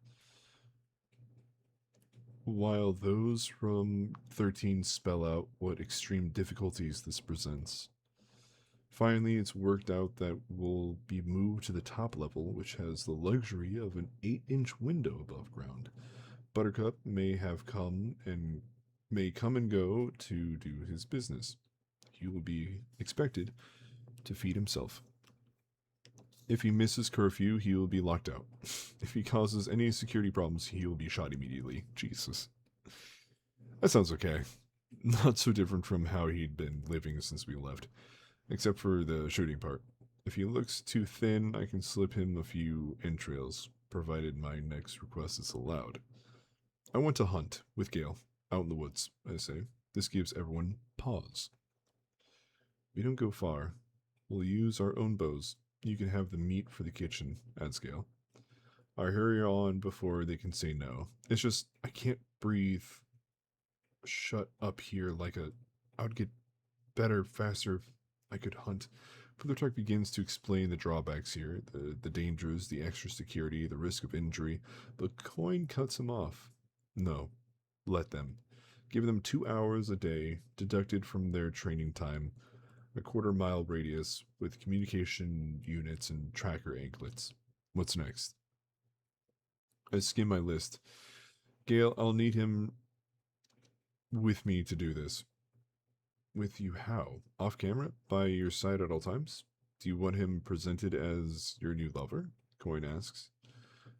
While those from 13 spell out what extreme difficulties this presents. Finally, it's worked out that we'll be moved to the top level, which has the luxury of an 8-inch window above ground. Buttercup may come and go to do his business. He will be expected to feed himself. If he misses curfew, he will be locked out. If he causes any security problems, he will be shot immediately. Jesus. That sounds okay. Not so different from how he'd been living since we left, except for the shooting part. If he looks too thin, I can slip him a few entrails, provided my next request is allowed. I want to hunt with Gale, out in the woods, I say. This gives everyone pause. We don't go far. We'll use our own bows. You can have the meat for the kitchen, adds Gale. I hurry on before they can say no. It's just, I can't breathe. Shut up here like a... I would get better, faster if I could hunt. Plutarch begins to explain the drawbacks here, the dangers, the extra security, the risk of injury, but Coin cuts him off. No, let them. Give them 2 hours a day, deducted from their training time, a quarter-mile radius with communication units and tracker anklets. What's next? I skim my list. Gale, I'll need him with me to do this. With you how? Off camera? By your side at all times? Do you want him presented as your new lover? Coin asks.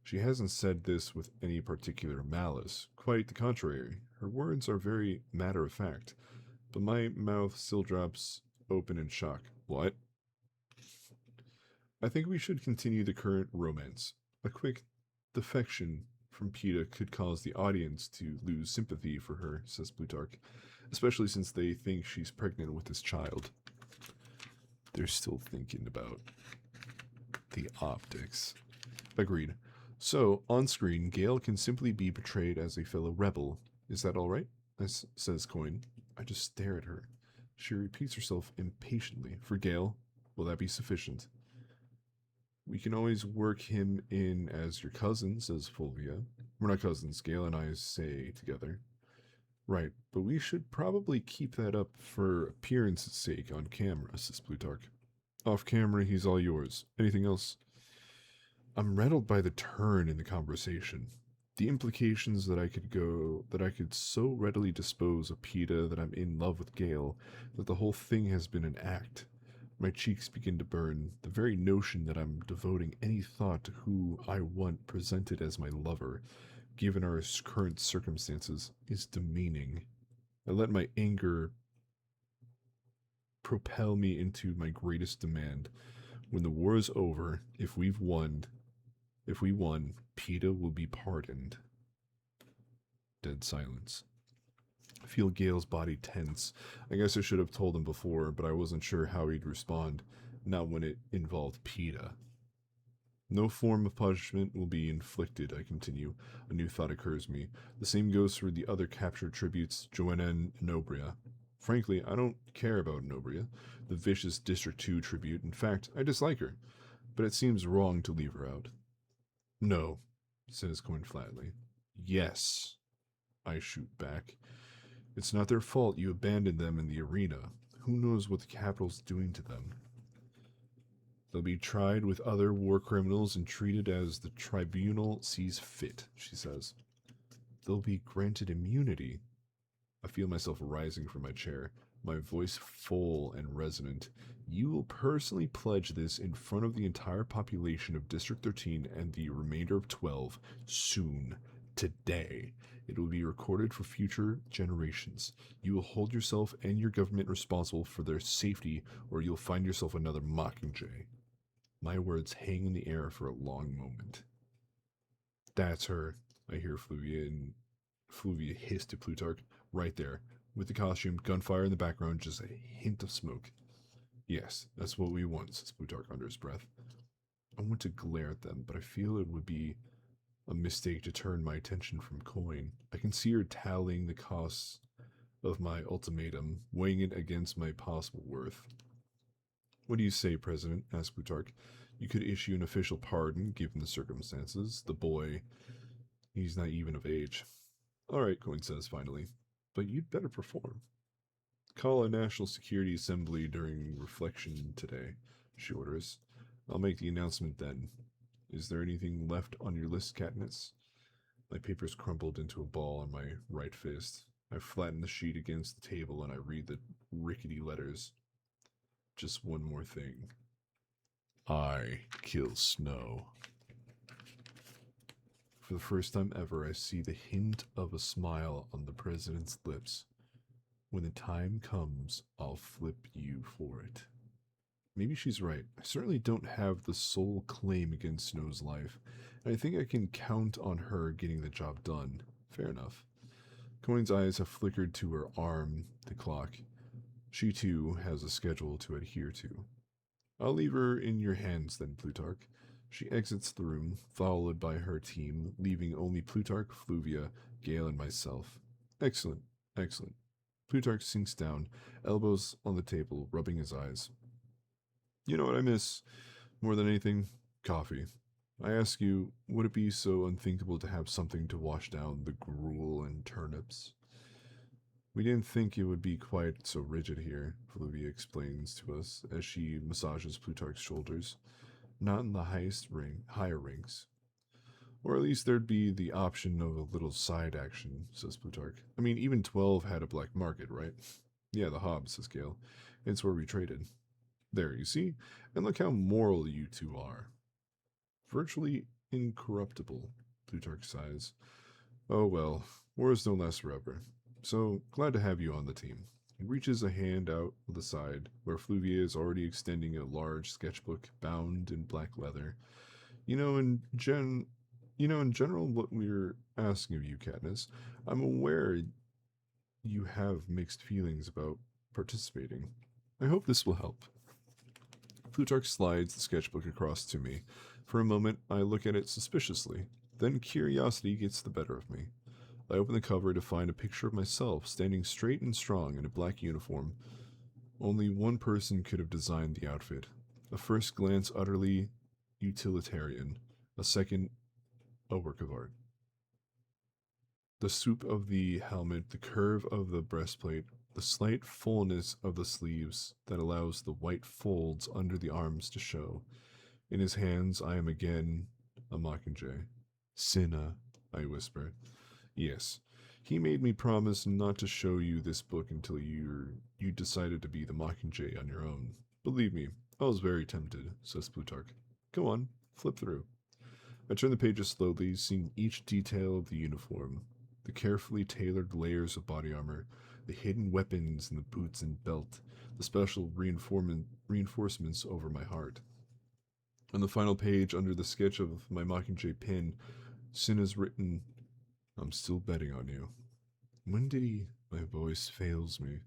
She hasn't said this with any particular malice. Quite the contrary. Her words are very matter-of-fact. But my mouth still drops open in shock. What? I think we should continue the current romance. A quick defection from Peeta could cause the audience to lose sympathy for her, says Plutarch, especially since they think she's pregnant with this child. They're still thinking about the optics. Agreed. So, on screen, Gale can simply be portrayed as a fellow rebel. Is that alright? Says Coin. I just stare at her. She repeats herself impatiently. For Gale, will that be sufficient? We can always work him in as your cousin, says Fulvia. We're not cousins, Gale and I say together. Right, but we should probably keep that up for appearance's sake on camera, says Plutarch. Off camera, he's all yours. Anything else? I'm rattled by the turn in the conversation. The implications that I could so readily dispose of Peeta that I'm in love with Gale, that the whole thing has been an act. My cheeks begin to burn. The very notion that I'm devoting any thought to who I want presented as my lover, given our current circumstances, is demeaning. I let my anger propel me into my greatest demand. When the war is over, if we won, Peeta will be pardoned. Dead silence. I feel Gale's body tense. I guess I should have told him before, but I wasn't sure how he'd respond. Not when it involved PETA. No form of punishment will be inflicted, I continue. A new thought occurs me. The same goes for the other captured tributes, Joanna and Nobria. Frankly, I don't care about Nobria, the vicious District 2 tribute. In fact, I dislike her. But it seems wrong to leave her out. No, says Coin flatly. Yes, I shoot back. It's not their fault you abandoned them in the arena. Who knows what the capital's doing to them? They'll be tried with other war criminals and treated as the tribunal sees fit, she says. They'll be granted immunity. I feel myself rising from my chair, my voice full and resonant. You will personally pledge this in front of the entire population of District 13 and the remainder of 12 soon, today. It will be recorded for future generations. You will hold yourself and your government responsible for their safety, or you'll find yourself another Mockingjay. My words hang in the air for a long moment. That's her, I hear Fluvia hiss to Plutarch. Right there, with the costume, gunfire in the background, just a hint of smoke. Yes, that's what we want, says Plutarch under his breath. I want to glare at them, but I feel it would be a mistake to turn my attention from Coin. I can see her tallying the costs of my ultimatum, weighing it against my possible worth. What do you say, President? Asked Plutarch. You could issue an official pardon, given the circumstances. The boy, he's not even of age. All right, Coin says finally, but you'd better perform. Call a National Security Assembly during reflection today, she orders. I'll make the announcement then. Is there anything left on your list, Katniss? My papers crumpled into a ball on my right fist. I flatten the sheet against the table and I read the rickety letters. Just one more thing. I kill Snow. For the first time ever, I see the hint of a smile on the president's lips. When the time comes, I'll flip you for it. Maybe she's right. I certainly don't have the sole claim against Snow's life, and I think I can count on her getting the job done. Fair enough. Coin's eyes have flickered to her arm, the clock. She, too, has a schedule to adhere to. I'll leave her in your hands, then, Plutarch. She exits the room, followed by her team, leaving only Plutarch, Fluvia, Gale, and myself. Excellent, excellent. Plutarch sinks down, elbows on the table, rubbing his eyes. You know what I miss more than anything? Coffee. I ask you, would it be so unthinkable to have something to wash down the gruel and turnips? We didn't think it would be quite so rigid here, Fluvia explains to us as she massages Plutarch's shoulders. Not in the higher ranks. Or at least there'd be the option of a little side action, says Plutarch. I mean, even 12 had a black market, right? Yeah, the Hobbs, says Gale. It's where we traded. There, you see? And look how moral you two are. Virtually incorruptible, Plutarch sighs. Oh well, wars don't last forever. So, glad to have you on the team. He reaches a hand out the side, where Fluvia is already extending a large sketchbook bound in black leather. In general, what we're asking of you, Katniss, I'm aware you have mixed feelings about participating. I hope this will help. Plutarch slides the sketchbook across to me. For a moment, I look at it suspiciously. Then curiosity gets the better of me. I open the cover to find a picture of myself standing straight and strong in a black uniform. Only one person could have designed the outfit. A first glance utterly utilitarian. A second, a work of art. The swoop of the helmet, the curve of the breastplate, the slight fullness of the sleeves that allows the white folds under the arms to show. In his hands, I am again a Mockingjay. Cinna, I whisper. Yes, he made me promise not to show you this book until you decided to be the Mockingjay on your own. Believe me, I was very tempted, says Plutarch. Go on, flip through. I turn the pages slowly, seeing each detail of the uniform, the carefully tailored layers of body armor, the hidden weapons in the boots and belt, the special reinforcements over my heart. On the final page, under the sketch of my Mockingjay pin, Cinna's written, I'm still betting on you. When did he My voice fails me.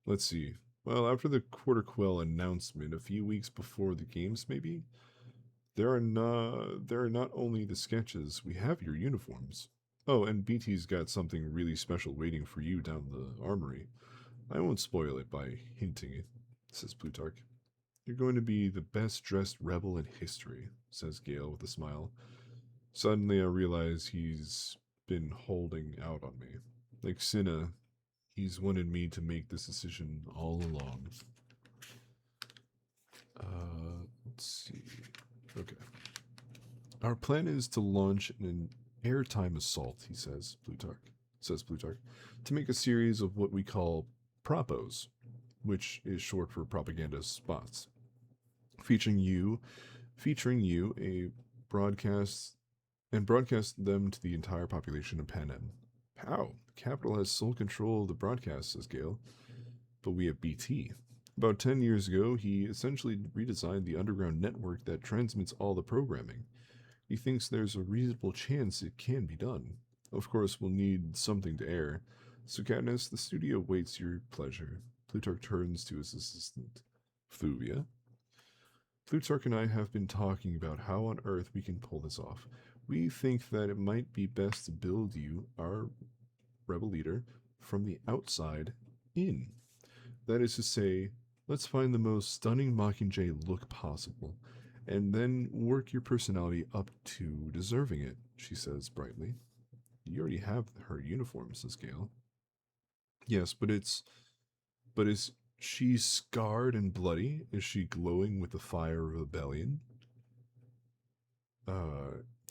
Let's see. Well, after the Quarter Quell announcement, a few weeks before the games, maybe, there are not only the sketches, we have your uniforms. Oh, and BT's got something really special waiting for you down the armory. I won't spoil it by hinting it, says Plutarch. You're going to be the best dressed rebel in history, says Gale with a smile. Suddenly I realize he's been holding out on me. Like Cinna, he's wanted me to make this decision all along. Let's see. Okay. Our plan is to launch an airtime assault, says Plutarch, to make a series of what we call propos, which is short for propaganda spots, featuring you, a broadcast, and broadcast them to the entire population of Panem. How? The capital has sole control of the broadcast, says Gale, but we have BT. About 10 years ago, he essentially redesigned the underground network that transmits all the programming. He thinks there's a reasonable chance it can be done. Of course, we'll need something to air. So, Katniss, the studio waits your pleasure. Plutarch turns to his assistant. Fluvia? Plutarch and I have been talking about how on earth we can pull this off. We think that it might be best to build you, our rebel leader, from the outside in. That is to say, let's find the most stunning Mockingjay look possible, and then work your personality up to deserving it, she says brightly. You already have her uniform, says Gale. Yes, but is she scarred and bloody? Is she glowing with the fire of rebellion?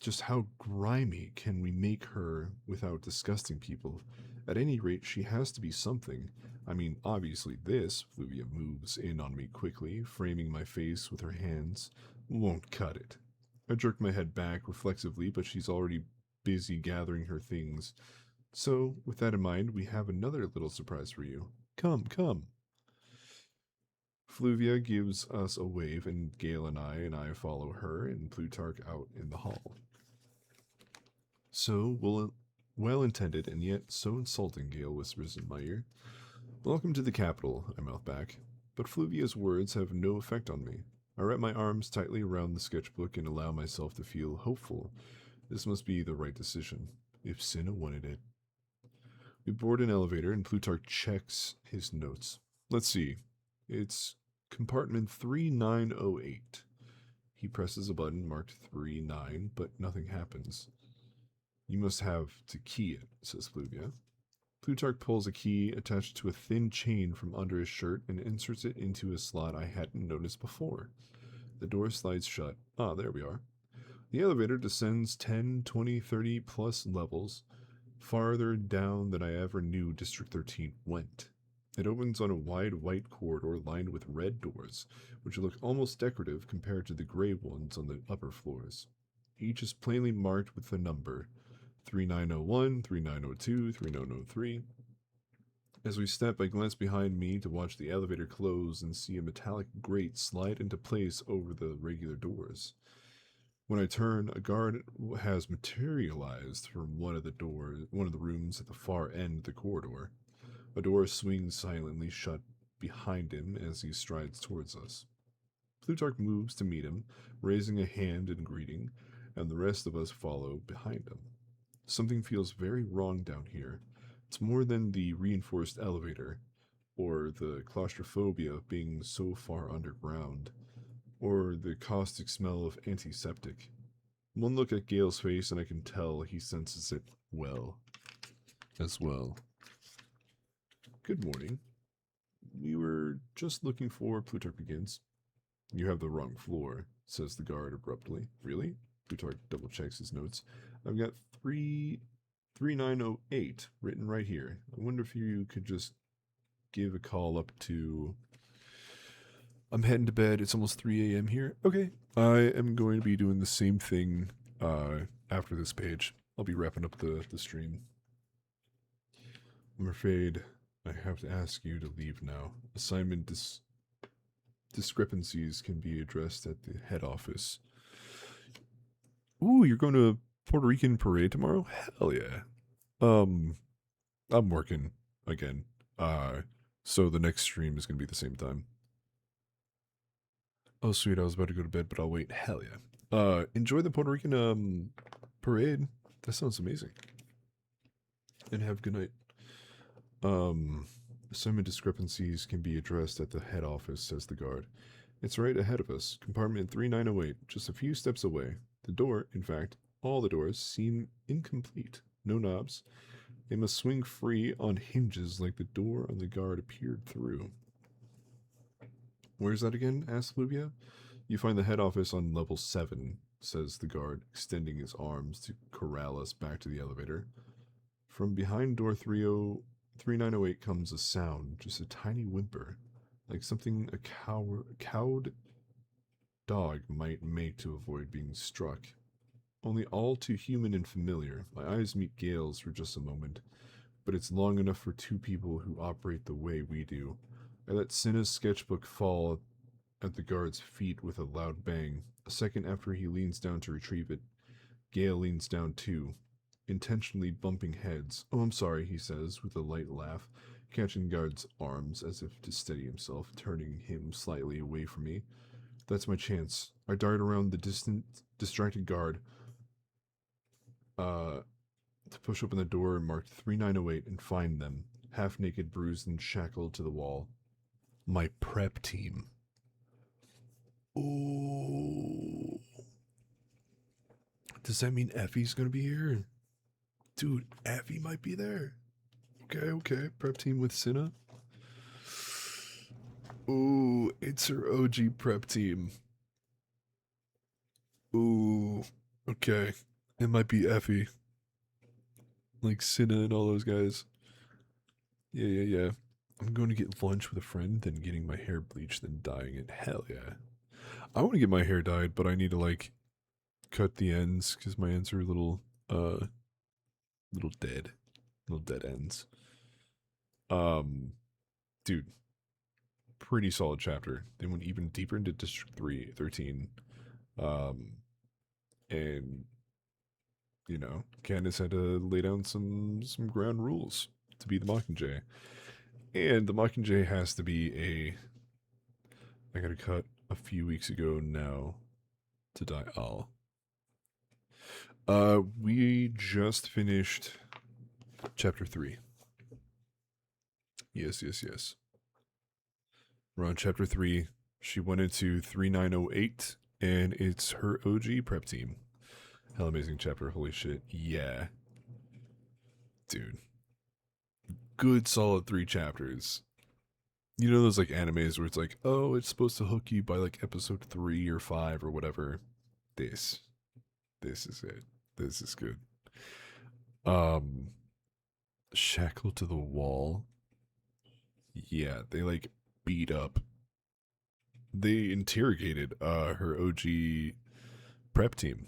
Just how grimy can we make her without disgusting people? At any rate, she has to be something. I mean, obviously this, Fluvia moves in on me quickly, framing my face with her hands, won't cut it. I jerk my head back reflexively, but she's already busy gathering her things. So, with that in mind, we have another little surprise for you. Come, come. Fluvia gives us a wave, and Gale and I follow her and Plutarch out in the hall. So, well intended and yet so insulting, Gale whispers in my ear. Welcome to the capital, I mouth back. But Fluvia's words have no effect on me. I wrap my arms tightly around the sketchbook and allow myself to feel hopeful. This must be the right decision, if Cinna wanted it. We board an elevator and Plutarch checks his notes. Let's see. It's compartment 3908. He presses a button marked 39, but nothing happens. You must have to key it, says Fluvia. Plutarch pulls a key attached to a thin chain from under his shirt and inserts it into a slot I hadn't noticed before. The door slides shut. Ah, there we are. The elevator descends 10, 20, 30 plus levels, farther down than I ever knew District 13 went. It opens on a wide white corridor lined with red doors, which look almost decorative compared to the gray ones on the upper floors. Each is plainly marked with a number: 3901, 3902, 3903. As we step, I glance behind me to watch the elevator close and see a metallic grate slide into place over the regular doors. When I turn, a guard has materialized from one of the rooms at the far end of the corridor. A door swings silently shut behind him as he strides towards us. Plutarch moves to meet him, raising a hand in greeting, and the rest of us follow behind him. Something feels very wrong down here. It's more than the reinforced elevator, or the claustrophobia of being so far underground, or the caustic smell of antiseptic. One look at Gale's face and I can tell he senses it as well. Good morning. We were just looking for, Plutarch begins. You have the wrong floor, says the guard abruptly. Really? Plutarch double checks his notes. I've got 3908 written right here. I wonder if you could just give a call up to... I'm heading to bed. It's almost 3 a.m. here. Okay. I am going to be doing the same thing after this page. I'll be wrapping up the stream. I'm afraid I have to ask you to leave now. Assignment discrepancies can be addressed at the head office. Ooh, you're going to Puerto Rican parade tomorrow? Hell yeah. I'm working. again. So the next stream is gonna be the same time. Oh sweet, I was about to go to bed, but I'll wait. Hell yeah. Enjoy the Puerto Rican parade. That sounds amazing. And have a good night. Assignment discrepancies can be addressed at the head office, says the guard. It's right ahead of us, compartment 3908, just a few steps away. The door, in fact, all the doors seem incomplete. No knobs. They must swing free on hinges like the door on the guard appeared through. Where's that again? Asked Luvia. You find the head office on level 7, says the guard, extending his arms to corral us back to the elevator. From behind door 3908 comes a sound, just a tiny whimper, like something a cowed dog might make to avoid being struck. Only all too human and familiar. My eyes meet Gale's for just a moment, but it's long enough for two people who operate the way we do. I let Cinna's sketchbook fall at the guard's feet with a loud bang. A second after he leans down to retrieve it, Gale leans down too, intentionally bumping heads. Oh, I'm sorry, he says, with a light laugh, catching the guard's arms as if to steady himself, turning him slightly away from me. That's my chance. I dart around the distracted guard, to push open the door marked 3908 and find them, half naked, bruised, and shackled to the wall. My prep team. Oh. Does that mean Effie's gonna be here? Dude, Effie might be there. Okay. Prep team with Cinna. Ooh, it's her OG prep team. Ooh, okay. It might be Effie. Like Cinna and all those guys. Yeah. I'm going to get lunch with a friend, then getting my hair bleached, then dyeing it. Hell yeah. I want to get my hair dyed, but I need to, like, cut the ends, because my ends are a little dead. Little dead ends. Dude. Pretty solid chapter. They went even deeper into District 13. And, you know, Candace had to lay down some ground rules to be the Mockingjay. And the Mockingjay has to be I got a cut a few weeks ago now to die. We just finished chapter 3. Yes. We're on chapter 3. She went into 3908, and it's her OG prep team. Hell amazing chapter. Holy shit. Yeah. Dude. Good solid 3 chapters. You know those like animes where it's like, oh, it's supposed to hook you by like episode 3 or 5 or whatever. This is it. This is good. Shackled to the wall. Yeah, they like beat up. They interrogated her OG prep team.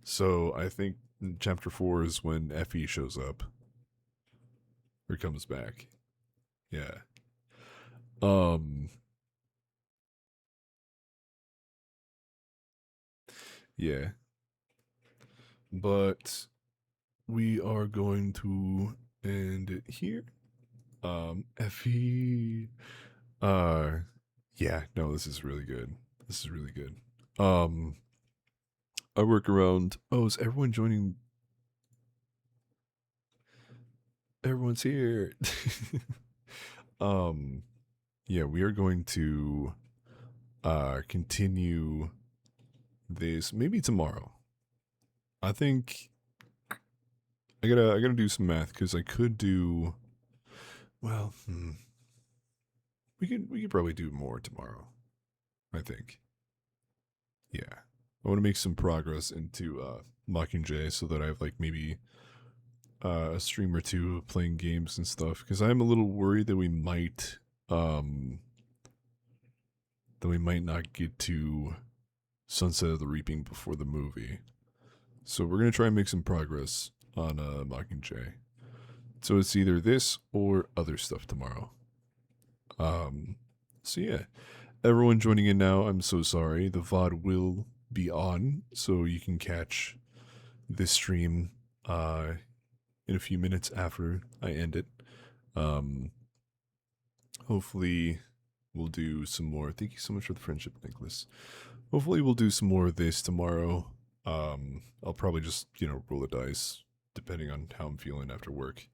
So I think chapter 4 is when Effie shows up. Or comes back. Yeah. Yeah. But we are going to end it here. Effie. Yeah, no, this is really good. I work around. Oh, is everyone joining? Everyone's here. Yeah, we are going to continue this maybe tomorrow. I think I gotta do some math because I could do. Well, we could probably do more tomorrow. I think. Yeah, I want to make some progress into Mockingjay so that I have like maybe a stream or two of playing games and stuff because I'm a little worried that we might not get to Sunset of the Reaping before the movie. So we're gonna try and make some progress on Mockingjay. So it's either this or other stuff tomorrow. So yeah, everyone joining in now, I'm so sorry. The VOD will be on, so you can catch this stream in a few minutes after I end it. Um, hopefully we'll do some more. Thank you so much for the friendship, Nicholas. Hopefully we'll do some more of this tomorrow. I'll probably just, roll the dice depending on how I'm feeling after work.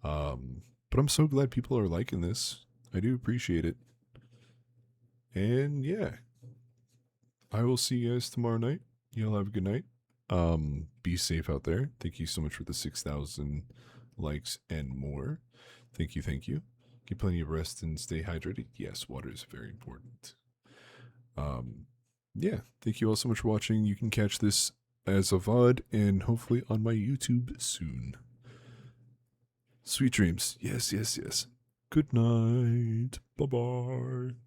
But I'm so glad people are liking this. I do appreciate it. And yeah, I will see you guys tomorrow night. Y'all have a good night. Be safe out there. Thank you so much for the 6,000 likes and more. Thank you, thank you. Get plenty of rest and stay hydrated. Yes, water is very important. Yeah, thank you all so much for watching. You can catch this as a VOD and hopefully on my YouTube soon. Sweet dreams. Yes, yes, yes. Good night. Bye bye.